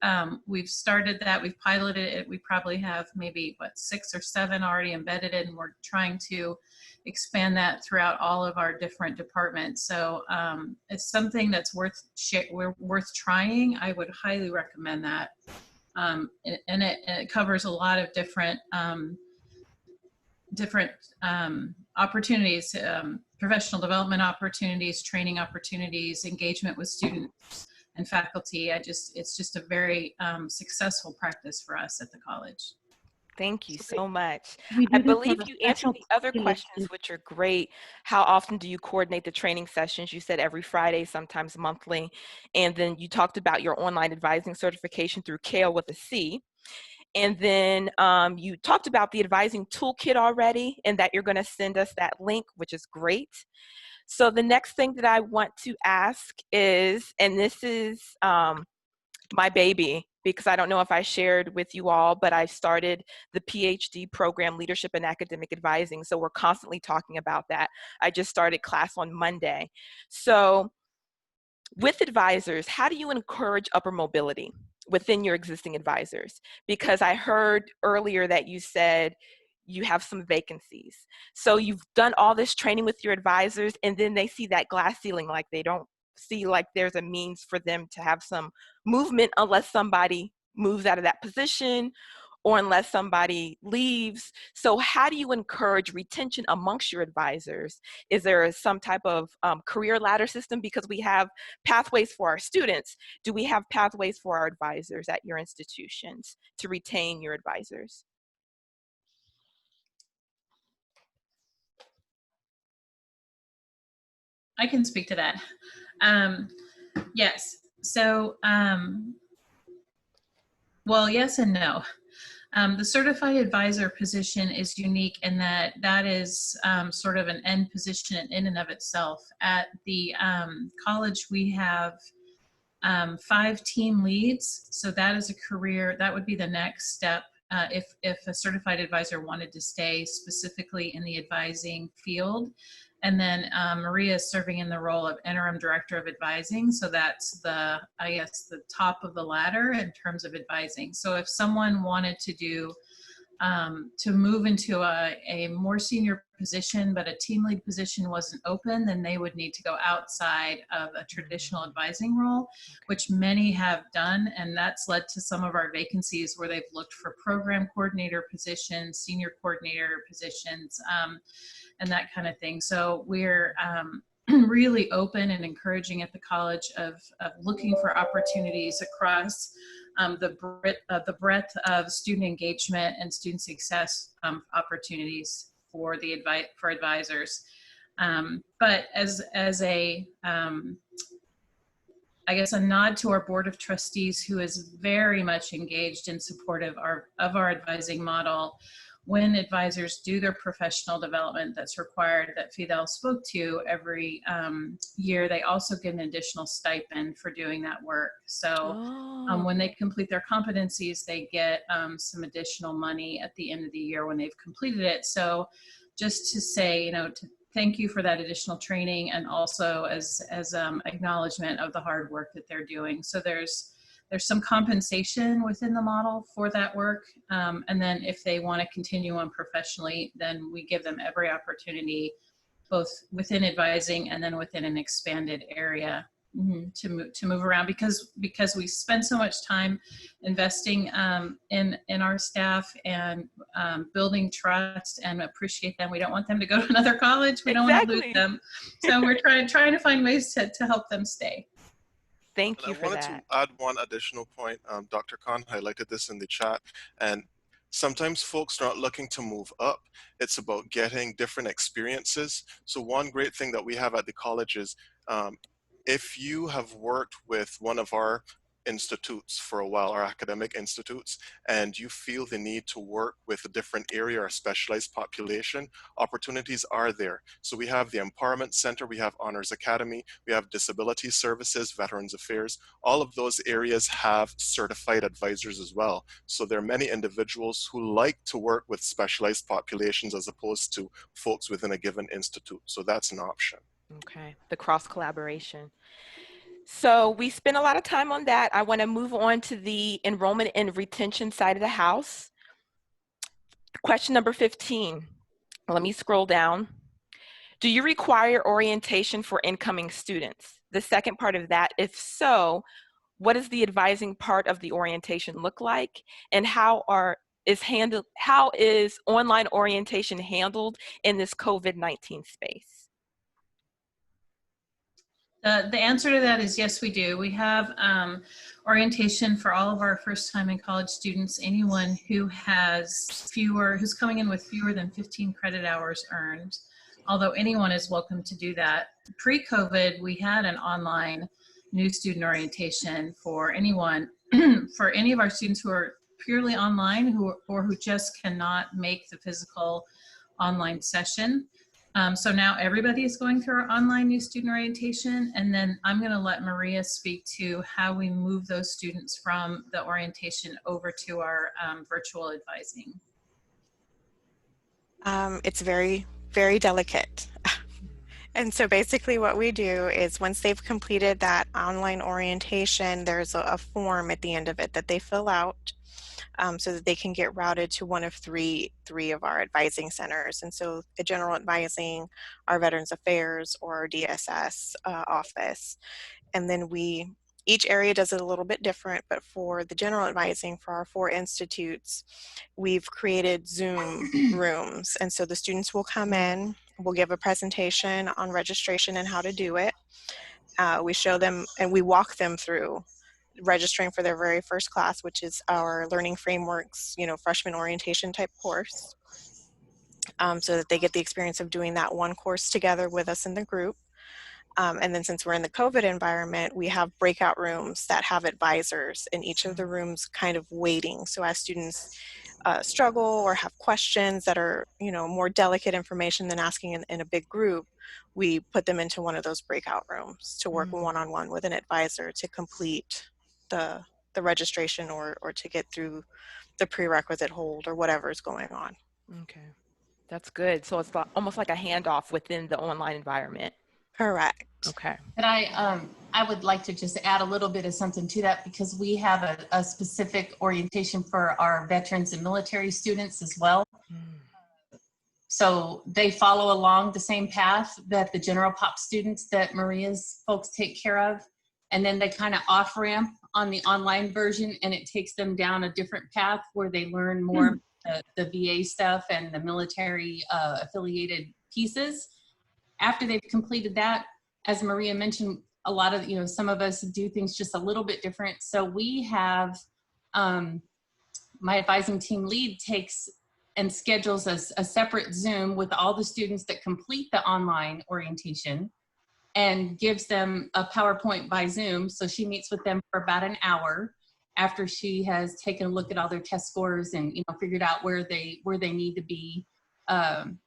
started that, we've piloted it, we probably have maybe 6 or 7 already embedded in, and we're trying to expand that throughout all of our different departments. So it's something that's worth trying. I would highly recommend that. And it covers a lot of different opportunities, professional development opportunities, training opportunities, engagement with students and faculty. It's just a very successful practice for us at the college. Thank you so much. We do I this believe for you answered the other professional questions, which are great. How often do you coordinate the training sessions? You said every Friday, sometimes monthly. And then you talked about your online advising certification through CALE with a C. And then you talked about the advising toolkit already, and that you're going to send us that link, which is great. So the next thing that I want to ask is, and this is my baby, because I don't know if I shared with you all, but I started the PhD program, Leadership and Academic Advising. So we're constantly talking about that. I just started class on Monday. So with advisors, how do you encourage upper mobility within your existing advisors? Because I heard earlier that you said you have some vacancies. So you've done all this training with your advisors, and then they see that glass ceiling, like they don't see like there's a means for them to have some movement unless somebody moves out of that position or unless somebody leaves. So how do you encourage retention amongst your advisors? Is there some type of career ladder system? Because we have pathways for our students. Do we have pathways for our advisors at your institutions to retain your advisors? I can speak to that. Yes. So, well, yes and no. The certified advisor position is unique in that that is sort of an end position in and of itself. At the college, we have 5 team leads. So that is a career, that would be the next step if a certified advisor wanted to stay specifically in the advising field. And then Maria is serving in the role of interim director of advising. So that's the, I guess, the top of the ladder in terms of advising. So if someone wanted to do to move into a more senior position, but a team lead position wasn't open, then they would need to go outside of a traditional advising role, which many have done. And that's led to some of our vacancies where they've looked for program coordinator positions, senior coordinator positions, and that kind of thing. So we're really open and encouraging at the college of looking for opportunities across the breadth of student engagement and student success opportunities for advisors. But as a I guess a nod to our board of trustees, who is very much engaged and supportive of our advising model. When advisors do their professional development that's required, that Fidel spoke to every year, they also get an additional stipend for doing that work. So when they complete their competencies, they get some additional money at the end of the year when they've completed it. So just to say, to thank you for that additional training, and also as acknowledgement of the hard work that they're doing. So there's some compensation within the model for that work. And then if they want to continue on professionally, then we give them every opportunity, both within advising and then within an expanded area to move around, because we spend so much time investing in our staff and building trust and appreciate them. We don't want them to go to another college. We don't want to lose them. So we're trying to find ways to help them stay. Thank you for that. I wanted to add one additional point. Dr. Khan highlighted this in the chat, and sometimes folks are not looking to move up. It's about getting different experiences. So one great thing that we have at the college is if you have worked with one of our institutes for a while, our academic institutes, and you feel the need to work with a different area or specialized population, opportunities are there. So we have the Empowerment Center, we have Honors Academy, we have Disability Services, Veterans Affairs. All of those areas have certified advisors as well. So there are many individuals who like to work with specialized populations as opposed to folks within a given institute. So that's an option. Okay, the cross collaboration. So we spent a lot of time on that. I want to move on to the enrollment and retention side of the house. Question number 15. Let me scroll down. Do you require orientation for incoming students? The second part of that, if so, what does the advising part of the orientation look like? And how is online orientation handled in this COVID-19 space? The answer to that is yes, we do. We have orientation for all of our first-time in college students. Anyone who who's coming in with fewer than 15 credit hours earned, although anyone is welcome to do that. Pre-COVID, we had an online new student orientation for anyone, for any of our students who are purely online or who just cannot make the physical online session. So now everybody is going through our online new student orientation, and then I'm going to let Maria speak to how we move those students from the orientation over to our virtual advising. It's very, very delicate. And so basically what we do is once they've completed that online orientation, there's a form at the end of it that they fill out. So that they can get routed to one of three of our advising centers. And so the general advising, our Veterans Affairs, or our DSS office. And then each area does it a little bit different, but for the general advising for our 4 institutes, we've created Zoom rooms. And so the students will come in, we'll give a presentation on registration and how to do it. We show them and we walk them through registering for their very first class, which is our Learning Frameworks, freshman orientation type course, so that they get the experience of doing that one course together with us in the group. And then since we're in the COVID environment, we have breakout rooms that have advisors in each of the rooms kind of waiting. So as students struggle or have questions that are, more delicate information than asking in a big group, we put them into one of those breakout rooms to work one-on-one with an advisor to complete the registration or to get through the prerequisite hold or whatever is going on. Okay, that's good. So it's almost like a handoff within the online environment. Correct. Okay. And I would like to just add a little bit of something to that, because we have a specific orientation for our veterans and military students as well. So they follow along the same path that the general pop students that Maria's folks take care of. And then they kind of off ramp on the online version, and it takes them down a different path where they learn more the VA stuff and the military affiliated pieces. After they've completed that, as Maria mentioned, a lot of, some of us do things just a little bit different. So we have, my advising team lead takes and schedules a separate Zoom with all the students that complete the online orientation and gives them a PowerPoint by Zoom. So she meets with them for about an hour after she has taken a look at all their test scores and figured out where they need to be. And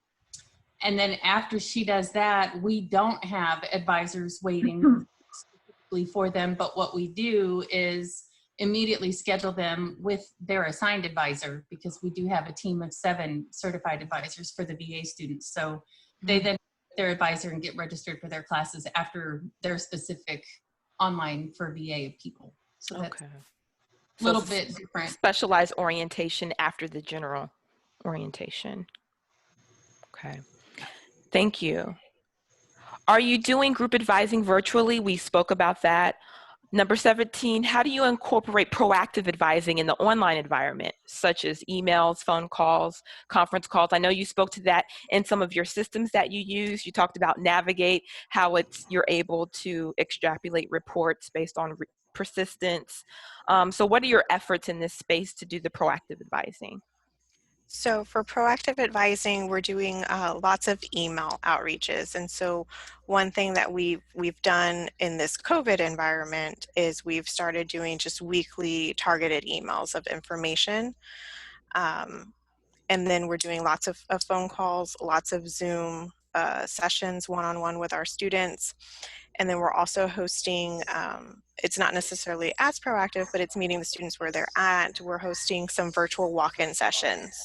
then after she does that, we don't have advisors waiting specifically for them, but what we do is immediately schedule them with their assigned advisor, because we do have a team of 7 certified advisors for the VA students. So they then their advisor and get registered for their classes after their specific online for VA people. So that's a little bit different. Specialized orientation after the general orientation. Okay. Thank you. Are you doing group advising virtually? We spoke about that. Number 17, how do you incorporate proactive advising in the online environment, such as emails, phone calls, conference calls? I know you spoke to that in some of your systems that you use. You talked about Navigate, how you're able to extrapolate reports based on persistence. So what are your efforts in this space to do the proactive advising? So for proactive advising, we're doing lots of email outreaches. And so one thing that we've done in this COVID environment is we've started doing just weekly targeted emails of information. And then we're doing lots of phone calls, lots of Zoom sessions one-on-one with our students. And then we're also hosting, it's not necessarily as proactive, but it's meeting the students where they're at. We're hosting some virtual walk-in sessions.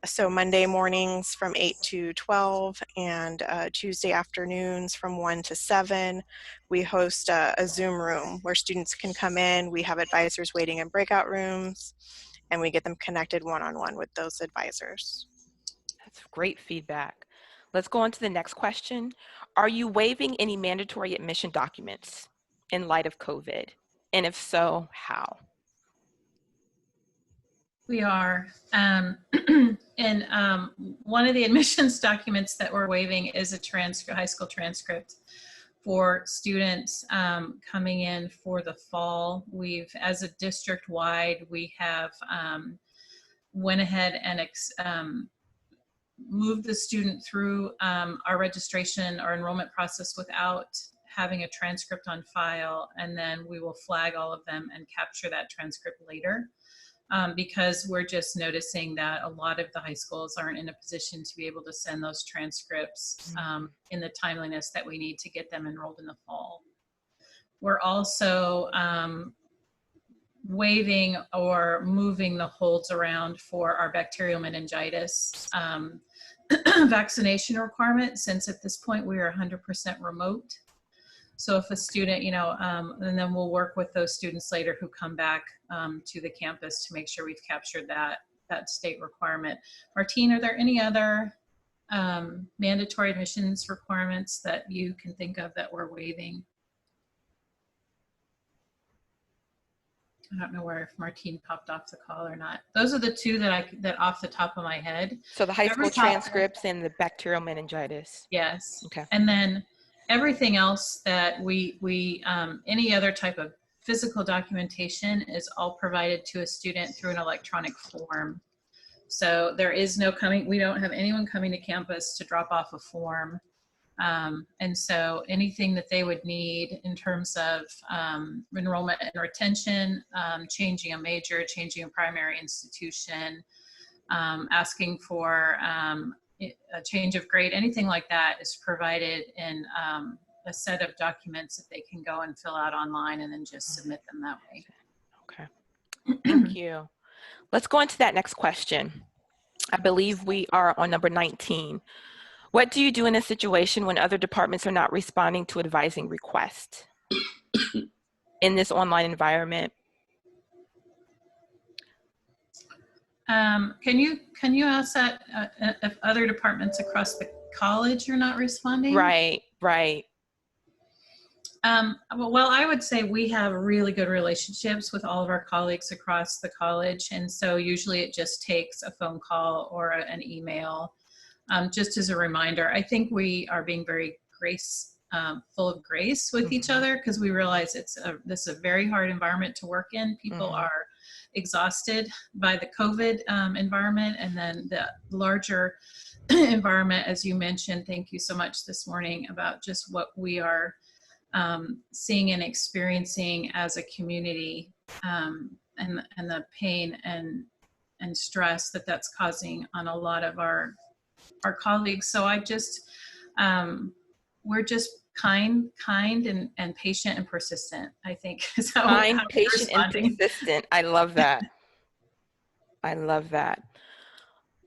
So Monday mornings from 8 to 12 and Tuesday afternoons from 1 to 7. We host a Zoom room where students can come in. We have advisors waiting in breakout rooms, and we get them connected one-on-one with those advisors. That's great feedback. Let's go on to the next question. Are you waiving any mandatory admission documents in light of COVID? And if so, how? We are. And one of the admissions documents that we're waiving is a high school transcript for students coming in for the fall. As a district-wide, we have went ahead and move the student through our registration or enrollment process without having a transcript on file, and then we will flag all of them and capture that transcript later, because we're just noticing that a lot of the high schools aren't in a position to be able to send those transcripts in the timeliness that we need to get them enrolled in the fall. We're also waiving or moving the holds around for our bacterial meningitis vaccination requirement, since at this point we are 100% remote. So if a student, and then we'll work with those students later who come back to the campus to make sure we've captured that state requirement. Martine, are there any other mandatory admissions requirements that you can think of that we're waiving? I don't know if Martine popped off the call or not. Those are the two that off the top of my head. So the high school transcripts and the bacterial meningitis. Yes. Okay. And then everything else that any other type of physical documentation is all provided to a student through an electronic form. So there is we don't have anyone coming to campus to drop off a form. And so anything that they would need in terms of enrollment and retention, changing a major, changing a primary institution, asking for a change of grade, anything like that is provided in a set of documents that they can go and fill out online and then just submit them that way. Okay, thank you. Let's go into that next question. I believe we are on number 19. What do you do in a situation when other departments are not responding to advising requests in this online environment? Can you ask that if other departments across the college are not responding? Right. Well, I would say we have really good relationships with all of our colleagues across the college. And so usually it just takes a phone call or an email. Just as a reminder, I think we are being very full of grace with each other, because we realize this is a very hard environment to work in. People are exhausted by the COVID environment, and then the larger environment, as you mentioned. Thank you so much this morning about just what we are seeing and experiencing as a community, and the pain and stress that's causing on a lot of our colleagues. So we're just kind and patient and persistent, I think. Is how Kind, we're patient, and responding. persistent. I love that. I love that.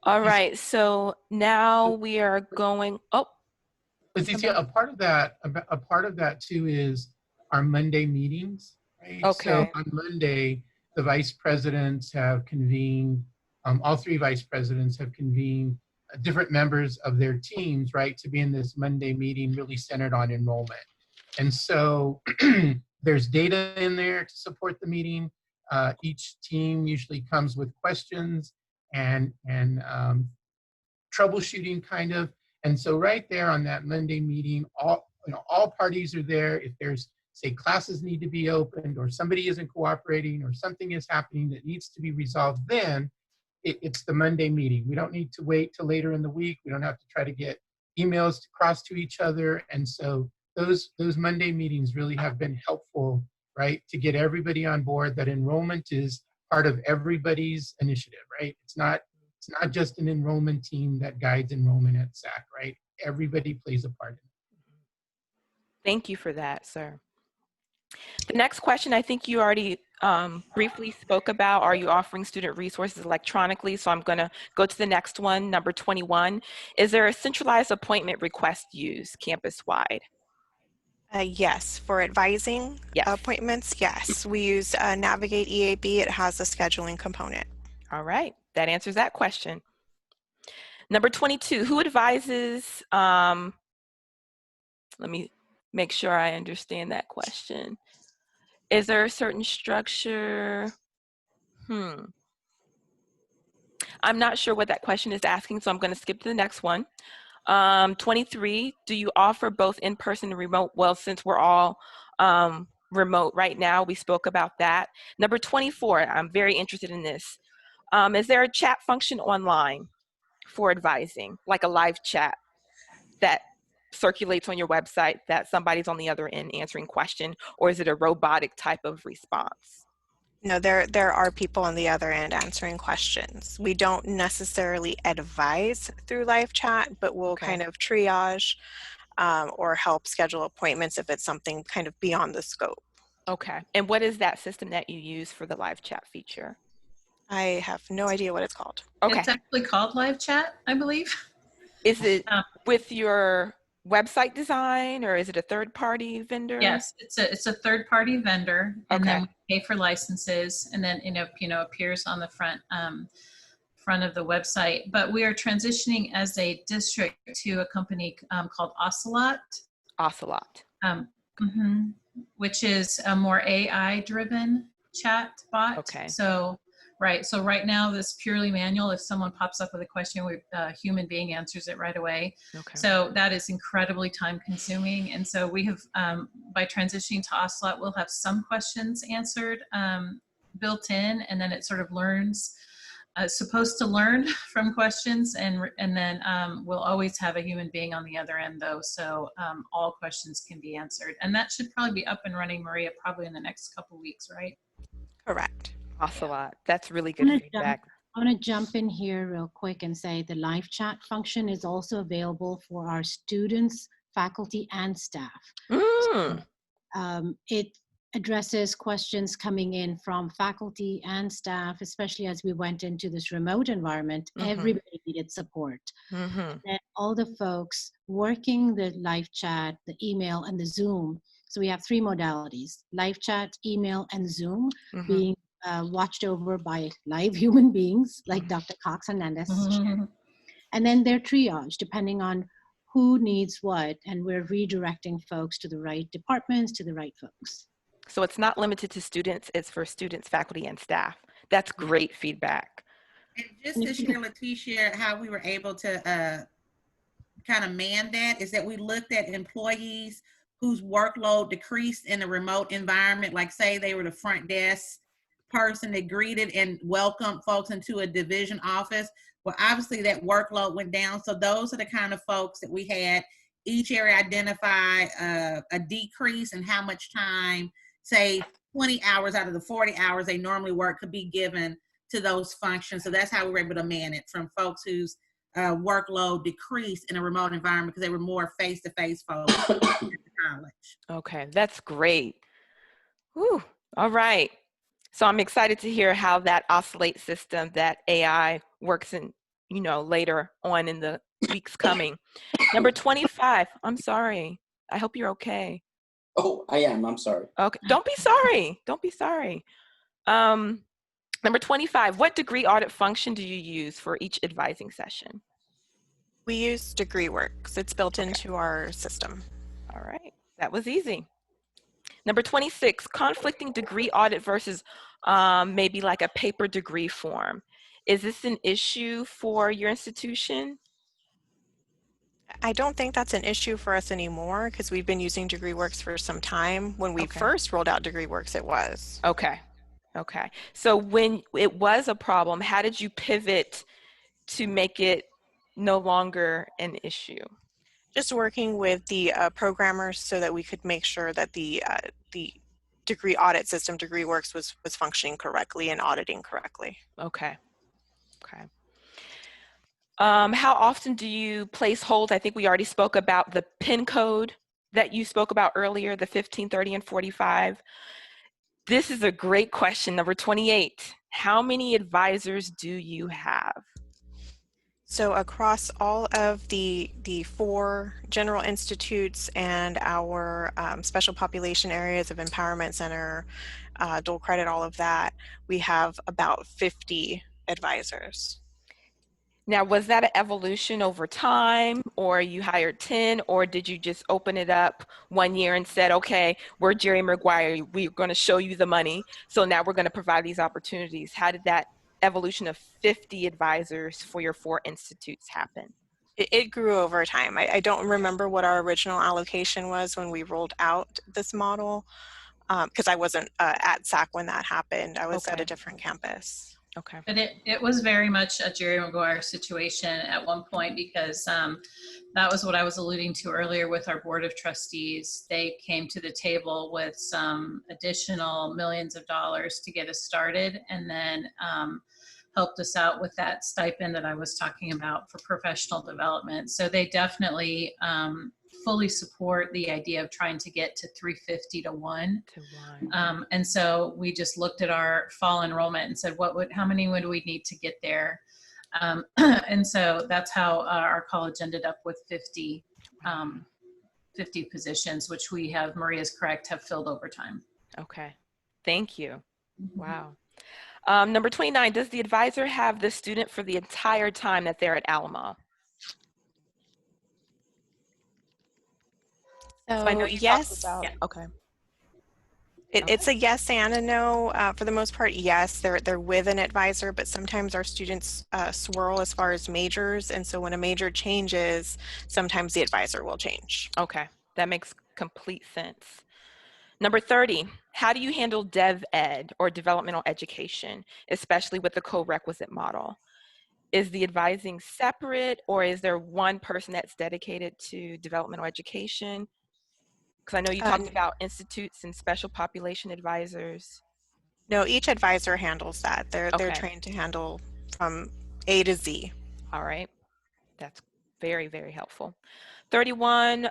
All right, so now we are going, Leticia, a part of that too is our Monday meetings, right? Okay. So on Monday, the vice presidents have convened, all three vice presidents have convened different members of their teams, right, to be in this Monday meeting really centered on enrollment. And so there's data in there to support the meeting. Each team usually comes with questions and troubleshooting kind of. And so right there on that Monday meeting, all parties are there. If there's, say, classes need to be opened, or somebody isn't cooperating, or something is happening that needs to be resolved, then it's the Monday meeting. We don't need to wait till later in the week. We don't have to try to get emails to cross to each other. And so those Monday meetings really have been helpful, right, to get everybody on board that enrollment is part of everybody's initiative, right? It's not just an enrollment team that guides enrollment at SAC, right? Everybody plays a part in it. Thank you for that, sir. The next question, I think you already briefly spoke about, are you offering student resources electronically? So I'm going to go to the next one, number 21. Is there a centralized appointment request used campus-wide? Yes, for advising appointments, yes. We use Navigate EAB. It has a scheduling component. All right, that answers that question. Number 22, who advises, let me make sure I understand that question. Is there a certain structure? I'm not sure what that question is asking, so I'm going to skip to the next one. 23, do you offer both in-person and remote? Well, since we're all remote right now, we spoke about that. Number 24, I'm very interested in this. Is there a chat function online for advising, like a live chat that circulates on your website that somebody's on the other end answering question, or is it a robotic type of response? No, there are people on the other end answering questions. We don't necessarily advise through live chat, but we'll kind of triage or help schedule appointments if it's something kind of beyond the scope. Okay. And what is that system that you use for the live chat feature? I have no idea what it's called. Okay. It's actually called live chat, I believe. Is it with your website design, or is it a third-party vendor? Yes, it's a third-party vendor, and then we pay for licenses, and then appears on the front of the website. But we are transitioning as a district to a company called Ocelot. Ocelot. Which is a more AI-driven chat bot. Okay. So right now, this purely manual. If someone pops up with a question, a human being answers it right away. Okay. So that is incredibly time-consuming. And so we have, by transitioning to Ocelot, we'll have some questions answered built in, and then it sort of learns. Supposed to learn from questions, and then we'll always have a human being on the other end, though. So all questions can be answered, and that should probably be up and running, Maria, probably in the next couple weeks, right? Correct. Ocelot. That's really good feedback. I want to jump in here real quick and say the live chat function is also available for our students, faculty, and staff. So, addresses questions coming in from faculty and staff, especially as we went into this remote environment. Everybody needed support. And all the folks working the live chat, the email, and the Zoom. So we have 3 modalities: live chat, email, and Zoom, being watched over by live human beings like Dr. Cox Hernandez shared. And then they're triaged depending on who needs what, and we're redirecting folks to the right departments, to the right folks. So it's not limited to students, it's for students, faculty, and staff. That's great feedback. And just to share, Leticia, how we were able to kind of man that is that we looked at employees whose workload decreased in a remote environment, like say they were the front desk person that greeted and welcomed folks into a division office. Well, obviously that workload went down. So those are the kind of folks that we had each area identify a decrease in how much time, say 20 hours out of the 40 hours they normally work, could be given to those functions. So that's how we were able to man it, from folks whose workload decreased in a remote environment because they were more face-to-face folks at the college. Okay, that's great. Whew. All right. So I'm excited to hear how that Oscillate system, that AI works in, you know, later on in the weeks coming. Number 25, I'm sorry. I hope you're okay. Oh, I am. I'm sorry. Okay, don't be sorry. Don't be sorry. Number 25, what degree audit function do you use for each advising session? We use DegreeWorks. It's built into our system. All right, that was easy. Number 26, conflicting degree audit versus maybe like a paper degree form. Is this an issue for your institution? I don't think that's an issue for us anymore because we've been using DegreeWorks for some time. When we first rolled out DegreeWorks, it was. Okay. Okay. So when it was a problem, how did you pivot to make it no longer an issue? Just working with the programmers so that we could make sure that the degree audit system, DegreeWorks, was functioning correctly and auditing correctly. Okay. Okay. How often do you place holds? I think we already spoke about the PIN code that you spoke about earlier, the 15, 30, and 45. This is a great question. Number 28, how many advisors do you have? So across all of the 4 general institutes and our special population areas of Empowerment Center, dual credit, all of that, we have about 50 advisors. Now, was that an evolution over time, or you hired 10, or did you just open it up one year and said, okay, we're Jerry Maguire, we're going to show you the money, so now we're going to provide these opportunities? How did that evolution of 50 advisors for your 4 institutes happen? It grew over time. I don't remember what our original allocation was when we rolled out this model, because I wasn't at SAC when that happened. I was at a different campus. Okay. But it was very much a Jerry Maguire situation at one point, because that was what I was alluding to earlier with our board of trustees. They came to the table with some additional millions of dollars to get us started, and then helped us out with that stipend that I was talking about for professional development. So they definitely fully support the idea of trying to get to 350 to 1. And so we just looked at our fall enrollment and said, how many would we need to get there? And so that's how our college ended up with 50 positions, which we have, Maria's correct, have filled over time. Okay, thank you. Wow. Number 29, does the advisor have the student for the entire time that they're at Alamo? So I know you yes. talked about, okay. It's a yes and a no. For the most part, yes, they're with an advisor, but sometimes our students swirl as far as majors, and so when a major changes, sometimes the advisor will change. Okay, that makes complete sense. Number 30, how do you handle dev ed or developmental education, especially with the co-requisite model? Is the advising separate, or is there one person that's dedicated to developmental education? Because I know you talked about institutes and special population advisors. No, each advisor handles that. They're trained to handle from A to Z. All right, that's very, very helpful. 31,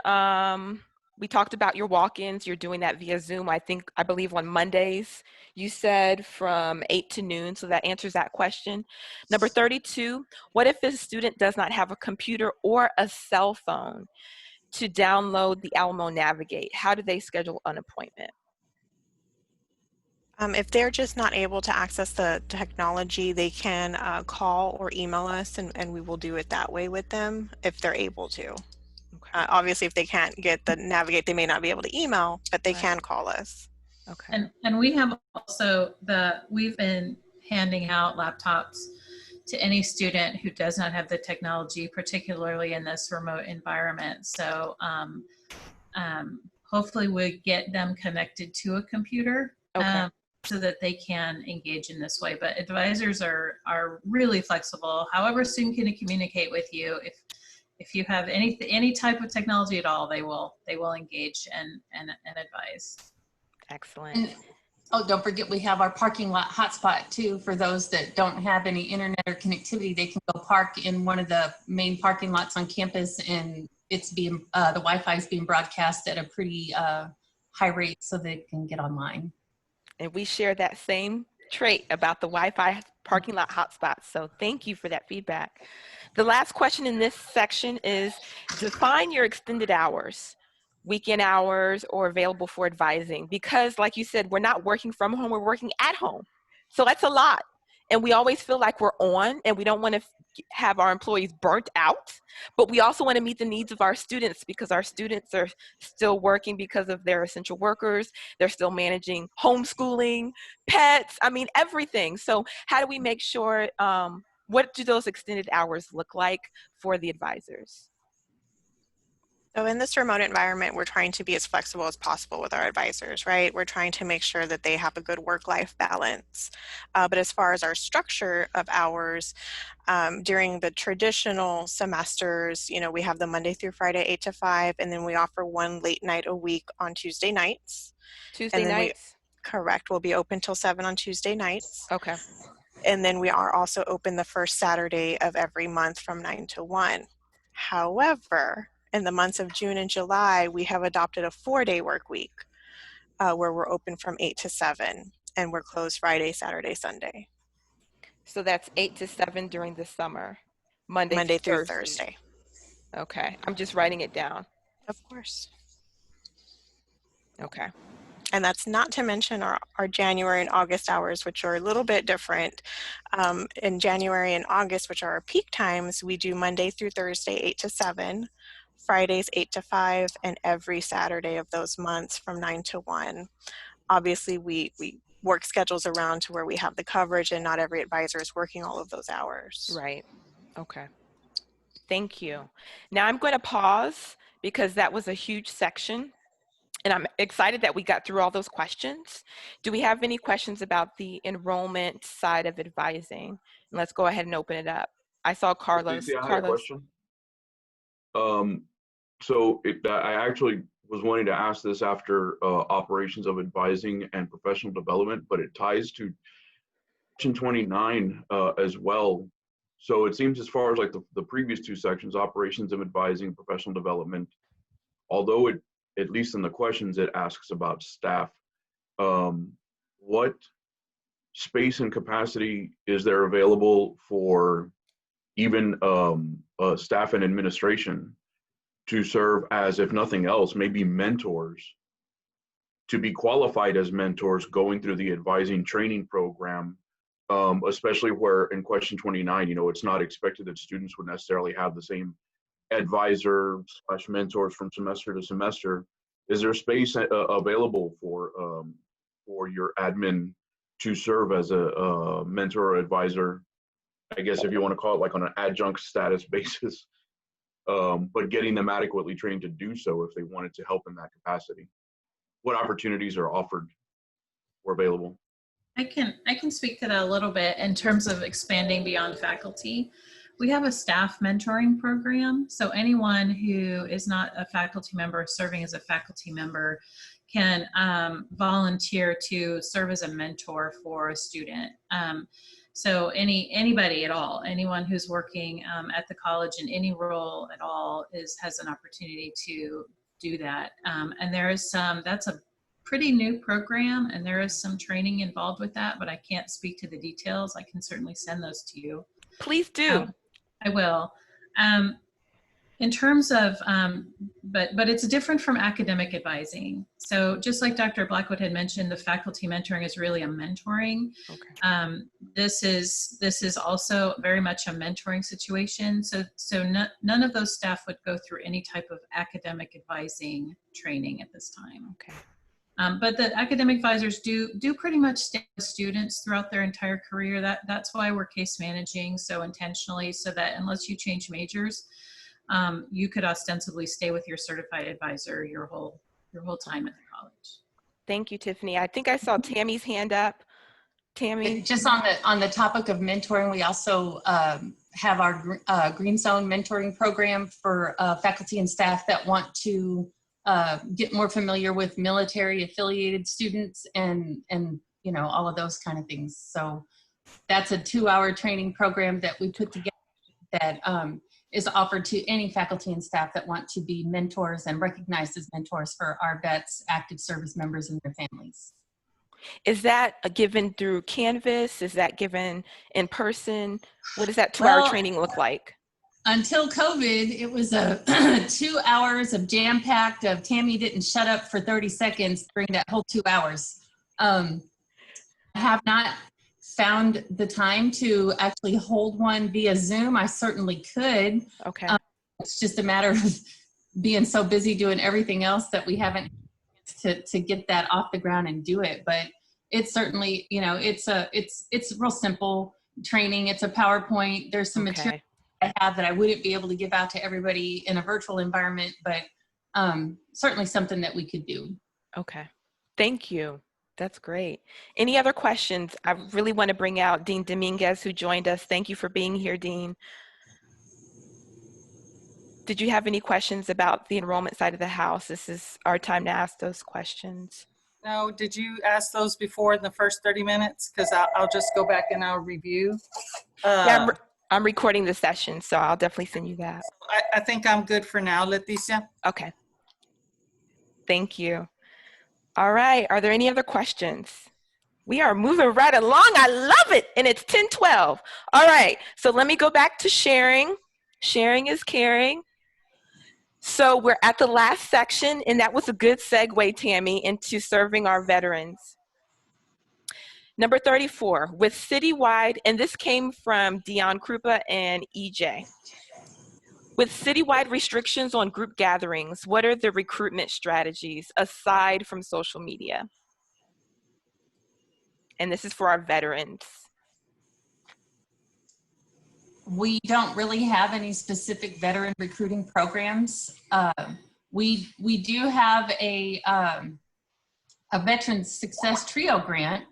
We talked about your walk-ins. You're doing that via Zoom, I believe on Mondays, you said from 8 to noon. So that answers that question. Number 32, what if a student does not have a computer or a cell phone to download the Alamo Navigate? How do they schedule an appointment? If they're just not able to access the technology, they can call or email us, and we will do it that way with them if they're able to. Obviously, if they can't get the Navigate, they may not be able to email, but they can call us. Okay. And we have also we've been handing out laptops to any student who does not have the technology, particularly in this remote environment. So hopefully we get them connected to a computer so that they can engage in this way. But advisors are really flexible. However a student can communicate with you, if you have any type of technology at all, they will engage and advise. Excellent. And, oh, don't forget we have our parking lot hotspot too. For those that don't have any internet or connectivity, they can go park in one of the main parking lots on campus, and it's being the Wi-Fi is being broadcast at a pretty high rate, so they can get online. And we share that same trait about the Wi-Fi parking lot hotspots. So thank you for that feedback. The last question in this section is define your extended hours, weekend hours, or available for advising. Because like you said, we're not working from home, we're working at home. So that's a lot. And we always feel like we're on, and we don't want to have our employees burnt out, but we also want to meet the needs of our students, because our students are still working because of their essential workers. They're still managing homeschooling, pets, I mean, everything. So how do we make sure, what do those extended hours look like for the advisors? So in this remote environment, we're trying to be as flexible as possible with our advisors, right? We're trying to make sure that they have a good work-life balance. But as far as our structure of hours, during the traditional semesters, you know, we have the Monday through Friday, 8 to 5, and then we offer one late night a week on Tuesday nights. Tuesday nights? Correct. We'll be open till 7 on Tuesday nights. Okay. And then we are also open the first Saturday of every month from 9 to 1. However, in the months of June and July, we have adopted a 4-day work week where we're open from 8 to 7, and we're closed Friday, Saturday, Sunday. So that's 8 to 7 during the summer, Monday through Thursday. Okay, I'm just writing it down. Of course. Okay. And that's not to mention our January and August hours, which are a little bit different. In January and August, which are our peak times, we do Monday through Thursday, 8 to 7. Fridays 8 to 5, and every Saturday of those months from 9 to 1. Obviously, we work schedules around to where we have the coverage, and not every advisor is working all of those hours. Right. Okay. Thank you. Now I'm going to pause because that was a huge section, and I'm excited that we got through all those questions. Do we have any questions about the enrollment side of advising? And let's go ahead and open it up. I saw Carlos. I had a question. So I actually was wanting to ask this after operations of advising and professional development, but it ties to section 29 as well. So it seems as far as like the previous two sections, operations of advising, professional development, although it, at least in the questions, it asks about staff, what space and capacity is there available for even staff and administration to serve as, if nothing else, maybe mentors, to be qualified as mentors going through the advising training program, especially where in question 29, you know, it's not expected that students would necessarily have the same advisor / mentors from semester to semester. Is there space available for your admin to serve as a mentor or advisor, I guess if you want to call it like on an adjunct status basis? But getting them adequately trained to do so if they wanted to help in that capacity. What opportunities are offered or available? I can speak to that a little bit in terms of expanding beyond faculty. We have a staff mentoring program. So anyone who is not a faculty member serving as a faculty member can volunteer to serve as a mentor for a student. So anybody at all, anyone who's working at the college in any role at all has an opportunity to do that. And there is that's a pretty new program, and there is some training involved with that, but I can't speak to the details. I can certainly send those to you. Please do. I will. In terms of, but it's different from academic advising. So just like Dr. Blackwood had mentioned, the faculty mentoring is really a mentoring. Okay. This is also very much a mentoring situation. So none of those staff would go through any type of academic advising training at this time. Okay. But the academic advisors do pretty much stay with students throughout their entire career. That's why we're case managing so intentionally, so that unless you change majors, you could ostensibly stay with your certified advisor your whole time at the college. Thank you, Tiffany. I think I saw Tammy's hand up. Tammy? Just on the topic of mentoring, we also have our Green Zone mentoring program for faculty and staff that want to get more familiar with military affiliated students and you know, all of those kind of things. So that's a 2-hour training program that we put together that is offered to any faculty and staff that want to be mentors and recognized as mentors for our vets, active service members, and their families. Is that given through Canvas? Is that given in person? What does that 2-hour training look like? Until COVID, it was 2 hours of jam-packed of Tammy didn't shut up for 30 seconds during that whole 2 hours. I have not found the time to actually hold one via Zoom. I certainly could. Okay. It's just a matter of being so busy doing everything else that we haven't to get that off the ground and do it. But it's certainly, you know, it's real simple training. It's a PowerPoint. There's some material I have that I wouldn't be able to give out to everybody in a virtual environment, but certainly something that we could do. Okay. Thank you. That's great. Any other questions? I really want to bring out Dean Dominguez, who joined us. Thank you for being here, Dean. Did you have any questions about the enrollment side of the house? This is our time to ask those questions. No, did you ask those before in the first 30 minutes? Because I'll just go back and I'll review. Yeah, I'm recording the session, so I'll definitely send you that. I think I'm good for now, Leticia. Okay. Thank you. All right, are there any other questions? We are moving right along. I love it, and it's 10:12. All right, so let me go back to sharing. Sharing is caring. So we're at the last section, and that was a good segue, Tammy, into serving our veterans. Number 34, with citywide, and this came from Dion Krupa and EJ. With citywide restrictions on group gatherings, what are the recruitment strategies aside from social media? And this is for our veterans. We don't really have any specific veteran recruiting programs. We do have a Veteran Success Trio grant,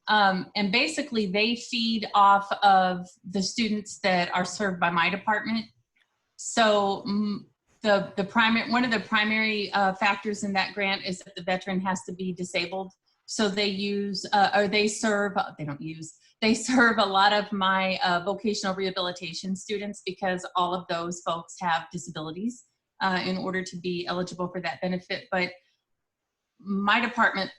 and basically they feed off of the students that are served by my department. So one of the primary factors in that grant is that the veteran has to be disabled. So they serve a lot of my vocational rehabilitation students because all of those folks have disabilities in order to be eligible for that benefit. But my department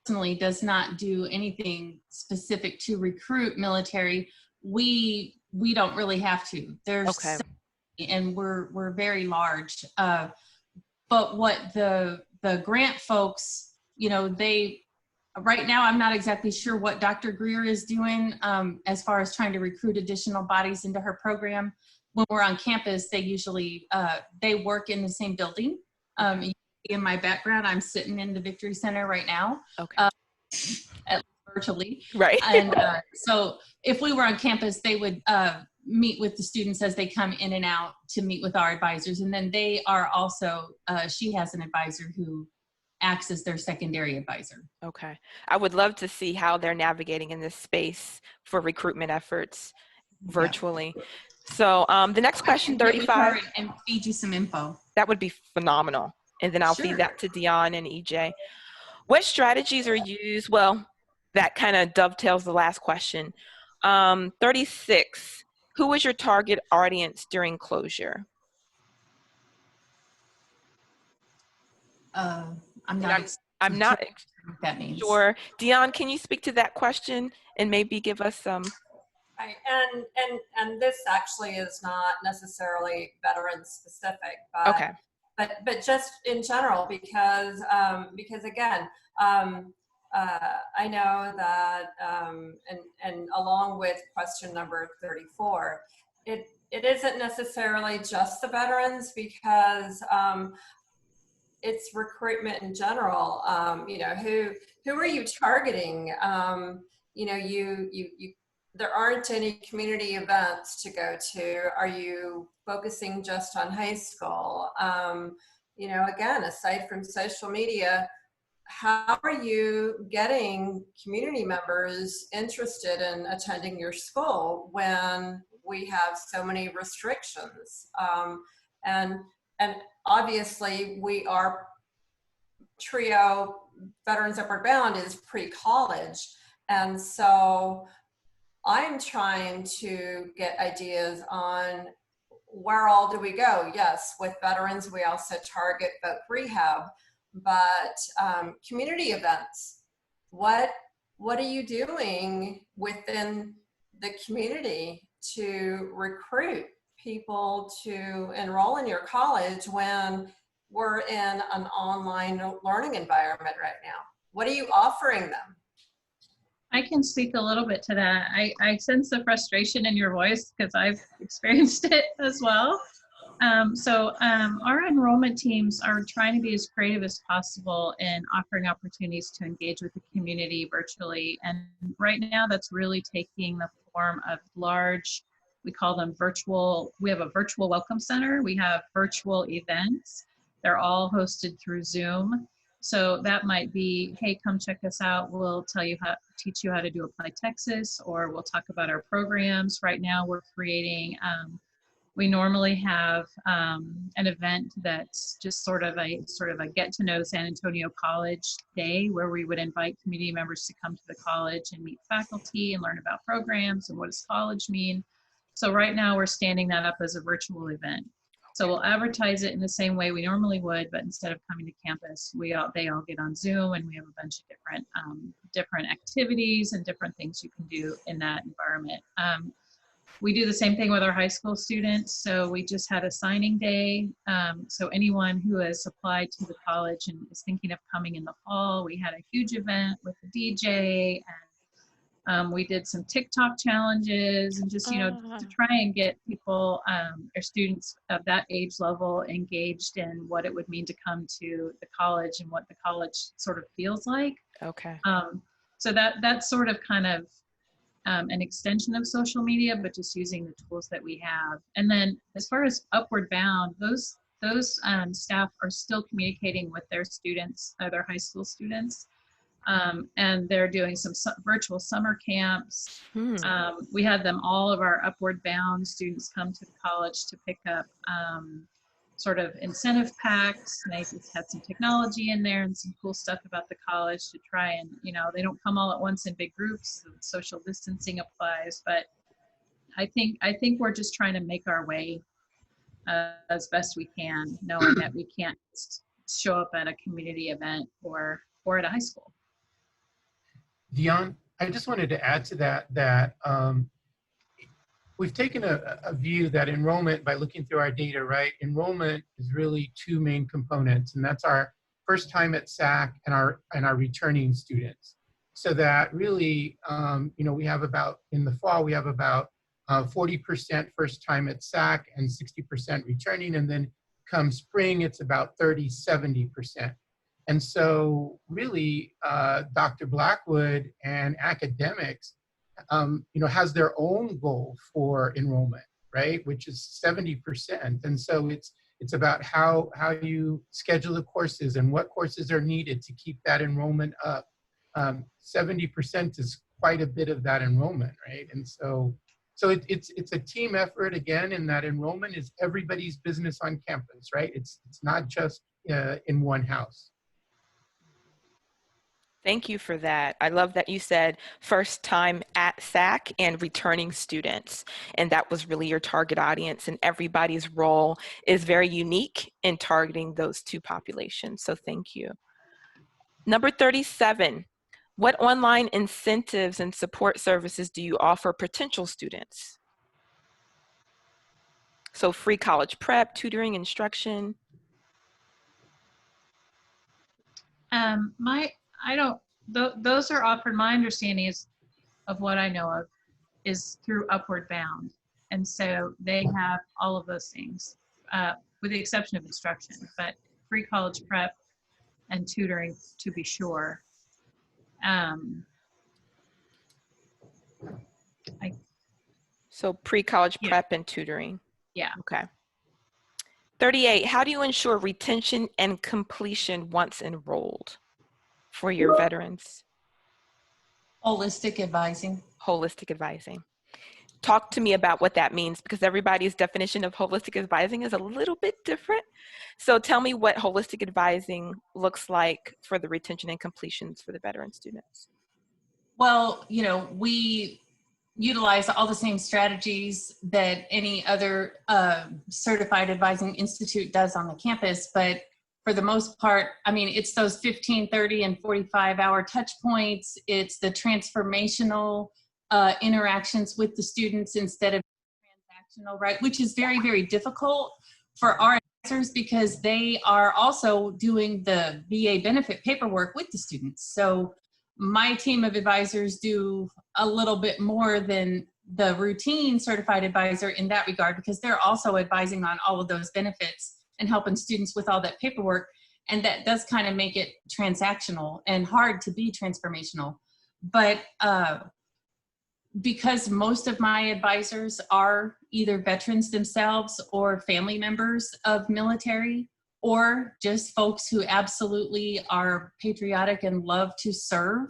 personally does not do anything specific to recruit military. We don't really have to. There's and we're very large. But what the grant folks, you know, right now, I'm not exactly sure what Dr. Greer is doing as far as trying to recruit additional bodies into her program. When we're on campus, they usually, they work in the same building. In my background, I'm sitting in the Victory Center right now, virtually. Right. And so if we were on campus, they would meet with the students as they come in and out to meet with our advisors. And then they are also, she has an advisor who acts as their secondary advisor. Okay. I would love to see how they're navigating in this space for recruitment efforts virtually. Yeah. So the next question, 35. And feed you some info. That would be phenomenal. And then I'll feed that to Dion and EJ. What strategies are used? Well, that kind of dovetails the last question. 36, who was your target audience during closure? I'm And not. I'm not what that means. sure. Dion, can you speak to that question and maybe give us some? Right. And this actually is not necessarily veteran specific, but Okay. but just in general, because again, I know that and along with question number 34, it isn't necessarily just the veterans, because it's recruitment in general. You know, who are you targeting? You know, you there aren't any community events to go to. Are you focusing just on high school? You know, again, aside from social media, how are you getting community members interested in attending your school when we have so many restrictions? And obviously we are TRIO Veterans Upward Bound is pre-college, and so I'm trying to get ideas on where all do we go. Yes, with veterans, we also target voc rehab, but community events. What are you doing within the community to recruit people to enroll in your college when we're in an online learning environment right now? What are you offering them? I can speak a little bit to that. I sense the frustration in your voice because I've experienced it as well. Our enrollment teams are trying to be as creative as possible in offering opportunities to engage with the community virtually. And right now that's really taking the form of large, we call them virtual, we have a virtual welcome center. We have virtual events. They're all hosted through Zoom. So that might be, hey, come check us out. We'll teach you how to do Apply Texas, or we'll talk about our programs. Right now we're creating, we normally have an event that's just sort of a get to know San Antonio College day, where we would invite community members to come to the college and meet faculty and learn about programs and what does college mean. So right now we're standing that up as a virtual event. So we'll advertise it in the same way we normally would, but instead of coming to campus, they all get on Zoom, and we have a bunch of different activities and different things you can do in that environment. We do the same thing with our high school students. So we just had a signing day. So anyone who has applied to the college and is thinking of coming in the fall, we had a huge event with a DJ, and we did some TikTok challenges, and just, to try and get people, or students of that age level, engaged in what it would mean to come to the college and what the college sort of feels like. Okay. So that's sort of kind of an extension of social media, but just using the tools that we have. And then as far as Upward Bound, those staff are still communicating with their students, their high school students. And they're doing some virtual summer camps. We had all of our Upward Bound students come to the college to pick up sort of incentive packs. And they just had some technology in there and some cool stuff about the college to try and, they don't come all at once in big groups. So social distancing applies, but I think we're just trying to make our way as best we can, knowing that we can't show up at a community event or at a high school. Dion, I just wanted to add to that we've taken a view that enrollment, by looking through our data, right, enrollment is really two main components, and that's our first time at SAC and our returning students. So that really, we have about, in the fall, we have about 40% first time at SAC and 60% returning, and then come spring, it's about 30-70%. And so really, Dr. Blackwood and academics, has their own goal for enrollment, right, which is 70%. And so it's about how you schedule the courses and what courses are needed to keep that enrollment up. 70% is quite a bit of that enrollment, right? And so it's a team effort, again, in that enrollment is everybody's business on campus, right? It's not just in one house. Thank you for that. I love that you said first time at SAC and returning students. And that was really your target audience, and everybody's role is very unique in targeting those two populations. So thank you. Number 37, what online incentives and support services do you offer potential students? So free college prep, tutoring, instruction. Those are offered, my understanding is, of what I know of, is through Upward Bound. And so they have all of those things, with the exception of instruction, but free college prep and tutoring, to be sure. So pre-college prep and tutoring. Yeah. Okay. 38, how do you ensure retention and completion once enrolled for your veterans? Holistic advising. Holistic advising. Talk to me about what that means, because everybody's definition of holistic advising is a little bit different. So tell me what holistic advising looks like for the retention and completions for the veteran students. Well, you know, we utilize all the same strategies that any other certified advising institute does on the campus, but for the most part, I mean, it's those 15, 30, and 45-hour touch points. It's the transformational interactions with the students instead of transactional, right? Which is very, very difficult for our advisors because they are also doing the VA benefit paperwork with the students. So my team of advisors do a little bit more than the routine certified advisor in that regard, because they're also advising on all of those benefits and helping students with all that paperwork. And that does kind of make it transactional and hard to be transformational. But because most of my advisors are either veterans themselves or family members of military, or just folks who absolutely are patriotic and love to serve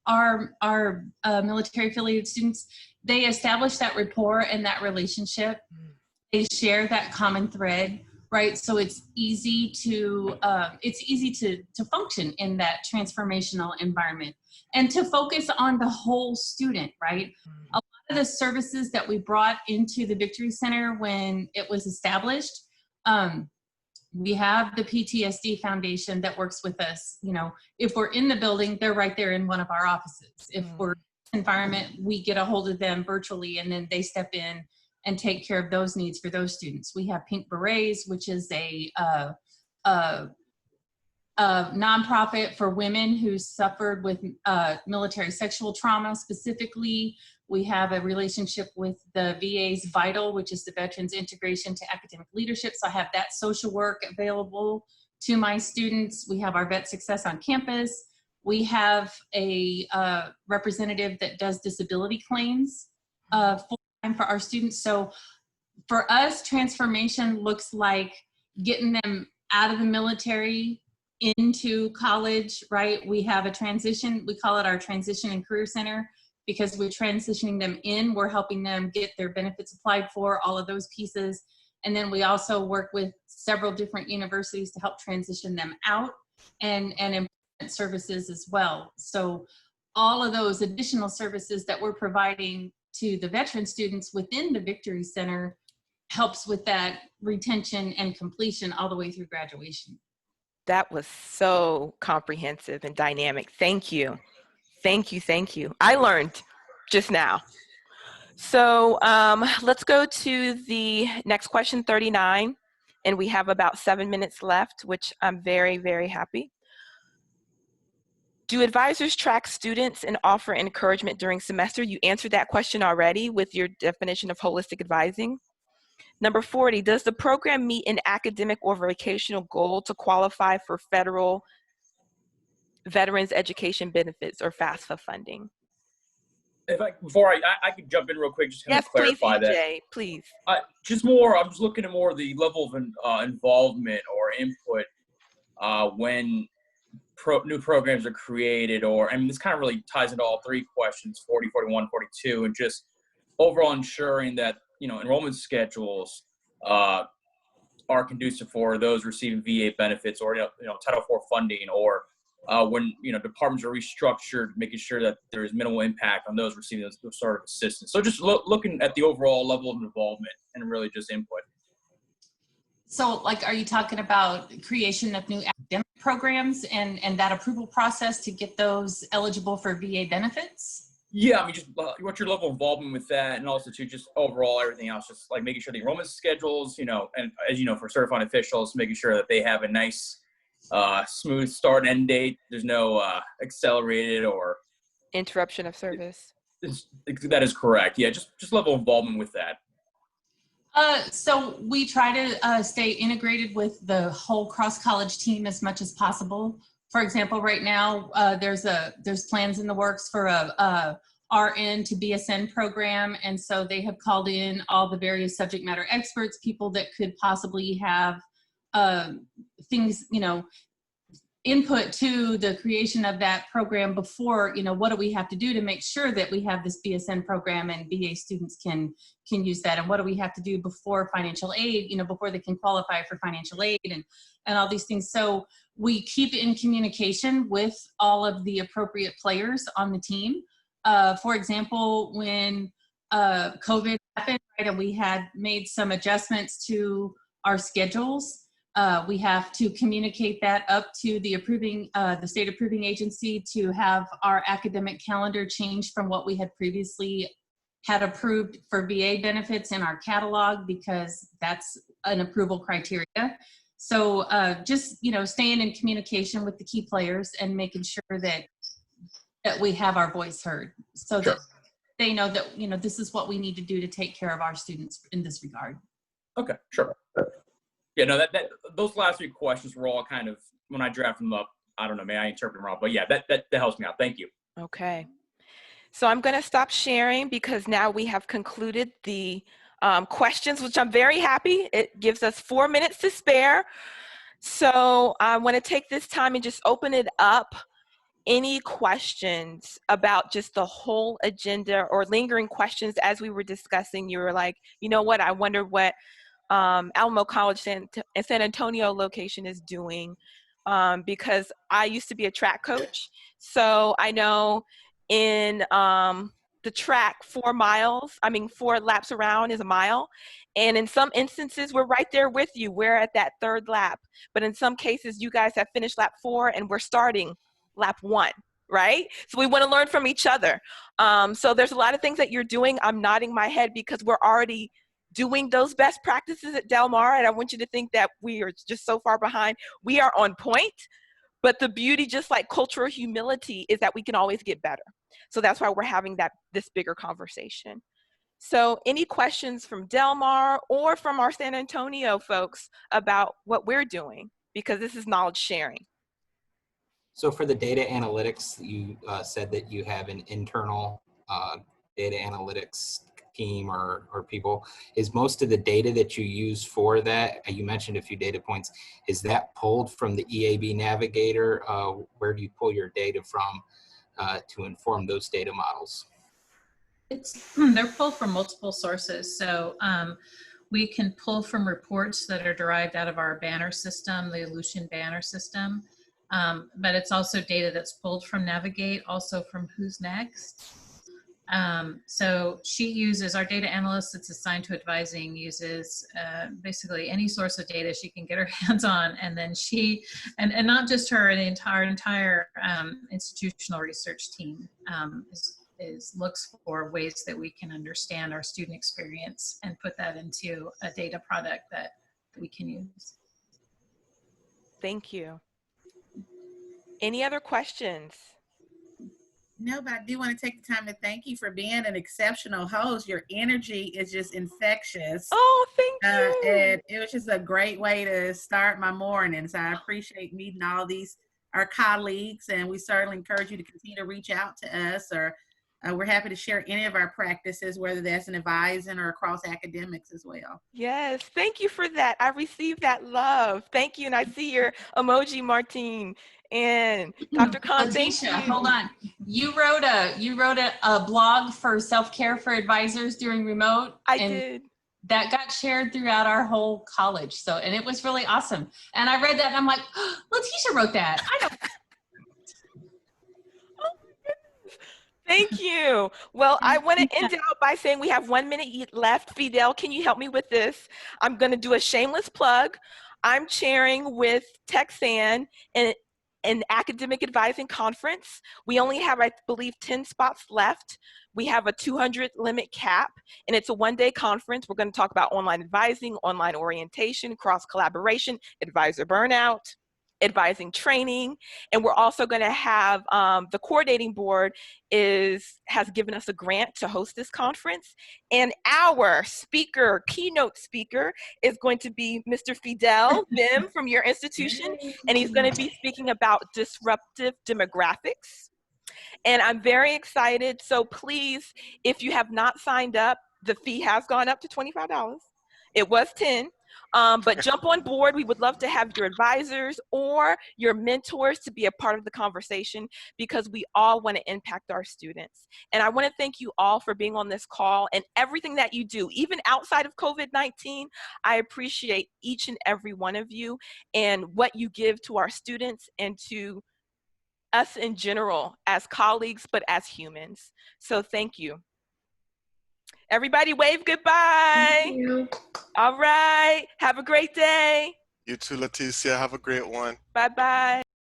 our military affiliated students, they establish that rapport and that relationship. They share that common thread, right? So it's easy to function in that transformational environment and to focus on the whole student, right? A lot of the services that we brought into the Victory Center when it was established, we have the PTSD Foundation that works with us. You know, if we're in the building, they're right there in one of our offices. If we're in the environment, we get a hold of them virtually, and then they step in and take care of those needs for those students. We have Pink Berets, which is a nonprofit for women who suffered with military sexual trauma specifically. We have a relationship with the VA's VITAL, which is the Veterans Integration to Academic Leadership. So I have that social work available to my students. We have our Vet Success on campus. We have a representative that does disability claims full-time for our students. So for us, transformation looks like getting them out of the military into college, right? We have a transition, we call it our Transition and Career Center, because we're transitioning them in, we're helping them get their benefits applied for, all of those pieces. And then we also work with several different universities to help transition them out and employment services as well. So all of those additional services that we're providing to the veteran students within the Victory Center helps with that retention and completion all the way through graduation. That was so comprehensive and dynamic. Thank you. Thank you. Thank you. I learned just now. So let's go to the next question, 39. And we have about 7 minutes left, which I'm very, very happy. Do advisors track students and offer encouragement during semester? You answered that question already with your definition of holistic advising. Number 40, does the program meet an academic or vocational goal to qualify for federal Veterans Education Benefits or FAFSA funding? If before I could jump in real quick, just kind of clarify that. Yes, please, I'm just looking at more the level of involvement or input when new programs are created, or, I mean, this kind of really ties into all three questions, 40, 41, 42, and just overall ensuring that, you know, enrollment schedules are conducive for those receiving VA benefits or, you know, Title IV funding or when departments are restructured, making sure that there is minimal impact on those receiving those sort of assistance. So just looking at the overall level of involvement and really just input. So like, are you talking about creation of new academic programs and that approval process to get those eligible for VA benefits? Yeah, I mean, just what's your level of involvement with that, and also to just overall everything else, just like making sure the enrollment schedules, and as you know, for certified officials, making sure that they have a nice, smooth start and end date. There's no accelerated or interruption of service. That is correct. Yeah, just level of involvement with that. So we try to stay integrated with the whole cross-college team as much as possible. For example, right now there's plans in the works for a RN to BSN program, and so they have called in all the various subject matter experts, people that could possibly have things, input to the creation of that program before, what do we have to do to make sure that we have this BSN program and VA students can use that, and what do we have to do before financial aid, before they can qualify for financial aid and all these things. So we keep in communication with all of the appropriate players on the team. For example, when COVID happened, right, and we had made some adjustments to our schedules, we have to communicate that up to the state approving agency to have our academic calendar change from what we had previously had approved for VA benefits in our catalog, because that's an approval criteria. So just, staying in communication with the key players and making sure that we have our voice heard, so that they know that, this is what we need to do to take care of our students in this regard. Okay, sure. Yeah, no, those last 3 questions were all kind of, when I draft them up, I don't know, may I interpret them wrong, but yeah, that helps me out. Thank you. Okay. So I'm going to stop sharing because now we have concluded the questions, which I'm very happy. It gives us 4 minutes to spare. So I want to take this time and just open it up. Any questions about just the whole agenda or lingering questions as we were discussing? You were like, you know what, I wonder what Alamo College San Antonio location is doing, because I used to be a track coach. So I know in the track, 4 laps around is a mile. And in some instances, we're right there with you. We're at that 3rd lap. But in some cases, you guys have finished lap 4 and we're starting lap 1, right? So we want to learn from each other. So there's a lot of things that you're doing. I'm nodding my head because we're already doing those best practices at Del Mar, and I want you to think that we are just so far behind. We are on point, but the beauty, just like cultural humility, is that we can always get better. So that's why we're having this bigger conversation. So any questions from Del Mar or from our San Antonio folks about what we're doing, because this is knowledge sharing. So for the data analytics, you said that you have an internal data analytics team or people. Is most of the data that you use for that, you mentioned a few data points, is that pulled from the EAB Navigator? Where do you pull your data from to inform those data models? They're pulled from multiple sources. So we can pull from reports that are derived out of our banner system, the Ellucian banner system. But it's also data that's pulled from Navigate, also from Who's Next. So she uses, our data analyst that's assigned to advising uses basically any source of data she can get her hands on, and then she, and not just her, the entire institutional research team looks for ways that we can understand our student experience and put that into a data product that we can use. Thank you. Any other questions? No, but I do want to take the time to thank you for being an exceptional host. Your energy is just infectious. Oh, thank you. And it was just a great way to start my morning. So I appreciate meeting all these, our colleagues, and we certainly encourage you to continue to reach out to us, or we're happy to share any of our practices, whether that's in advising or across academics as well. Yes, thank you for that. I received that love. Thank you. And I see your emoji, Martine. And Dr. Khan, thank you. Hold on. You wrote a blog for self-care for advisors during remote. I did. That got shared throughout our whole college. So, and it was really awesome. And I read that and I'm like, oh, Letitia wrote that. I know. Thank you. Well, I want to end out by saying we have 1 minute left. Fidel, can you help me with this? I'm going to do a shameless plug. I'm chairing with Texan an academic advising conference. We only have, I believe, 10 spots left. We have a 200 limit cap, and it's a one-day conference. We're going to talk about online advising, online orientation, cross collaboration, advisor burnout, advising training, and we're also going to have the coordinating board has given us a grant to host this conference, and our keynote speaker is going to be Mr. Fidel Bim from your institution, and he's going to be speaking about disruptive demographics. And I'm very excited. So please, if you have not signed up, the fee has gone up to $25. It was $10. But jump on board. We would love to have your advisors or your mentors to be a part of the conversation, because we all want to impact our students. And I want to thank you all for being on this call and everything that you do, even outside of COVID-19. I appreciate each and every one of you and what you give to our students and to us in general as colleagues, but as humans. So thank you. Everybody wave goodbye. Thank you. All right. Have a great day. You too, Leticia. Have a great one. Bye-bye.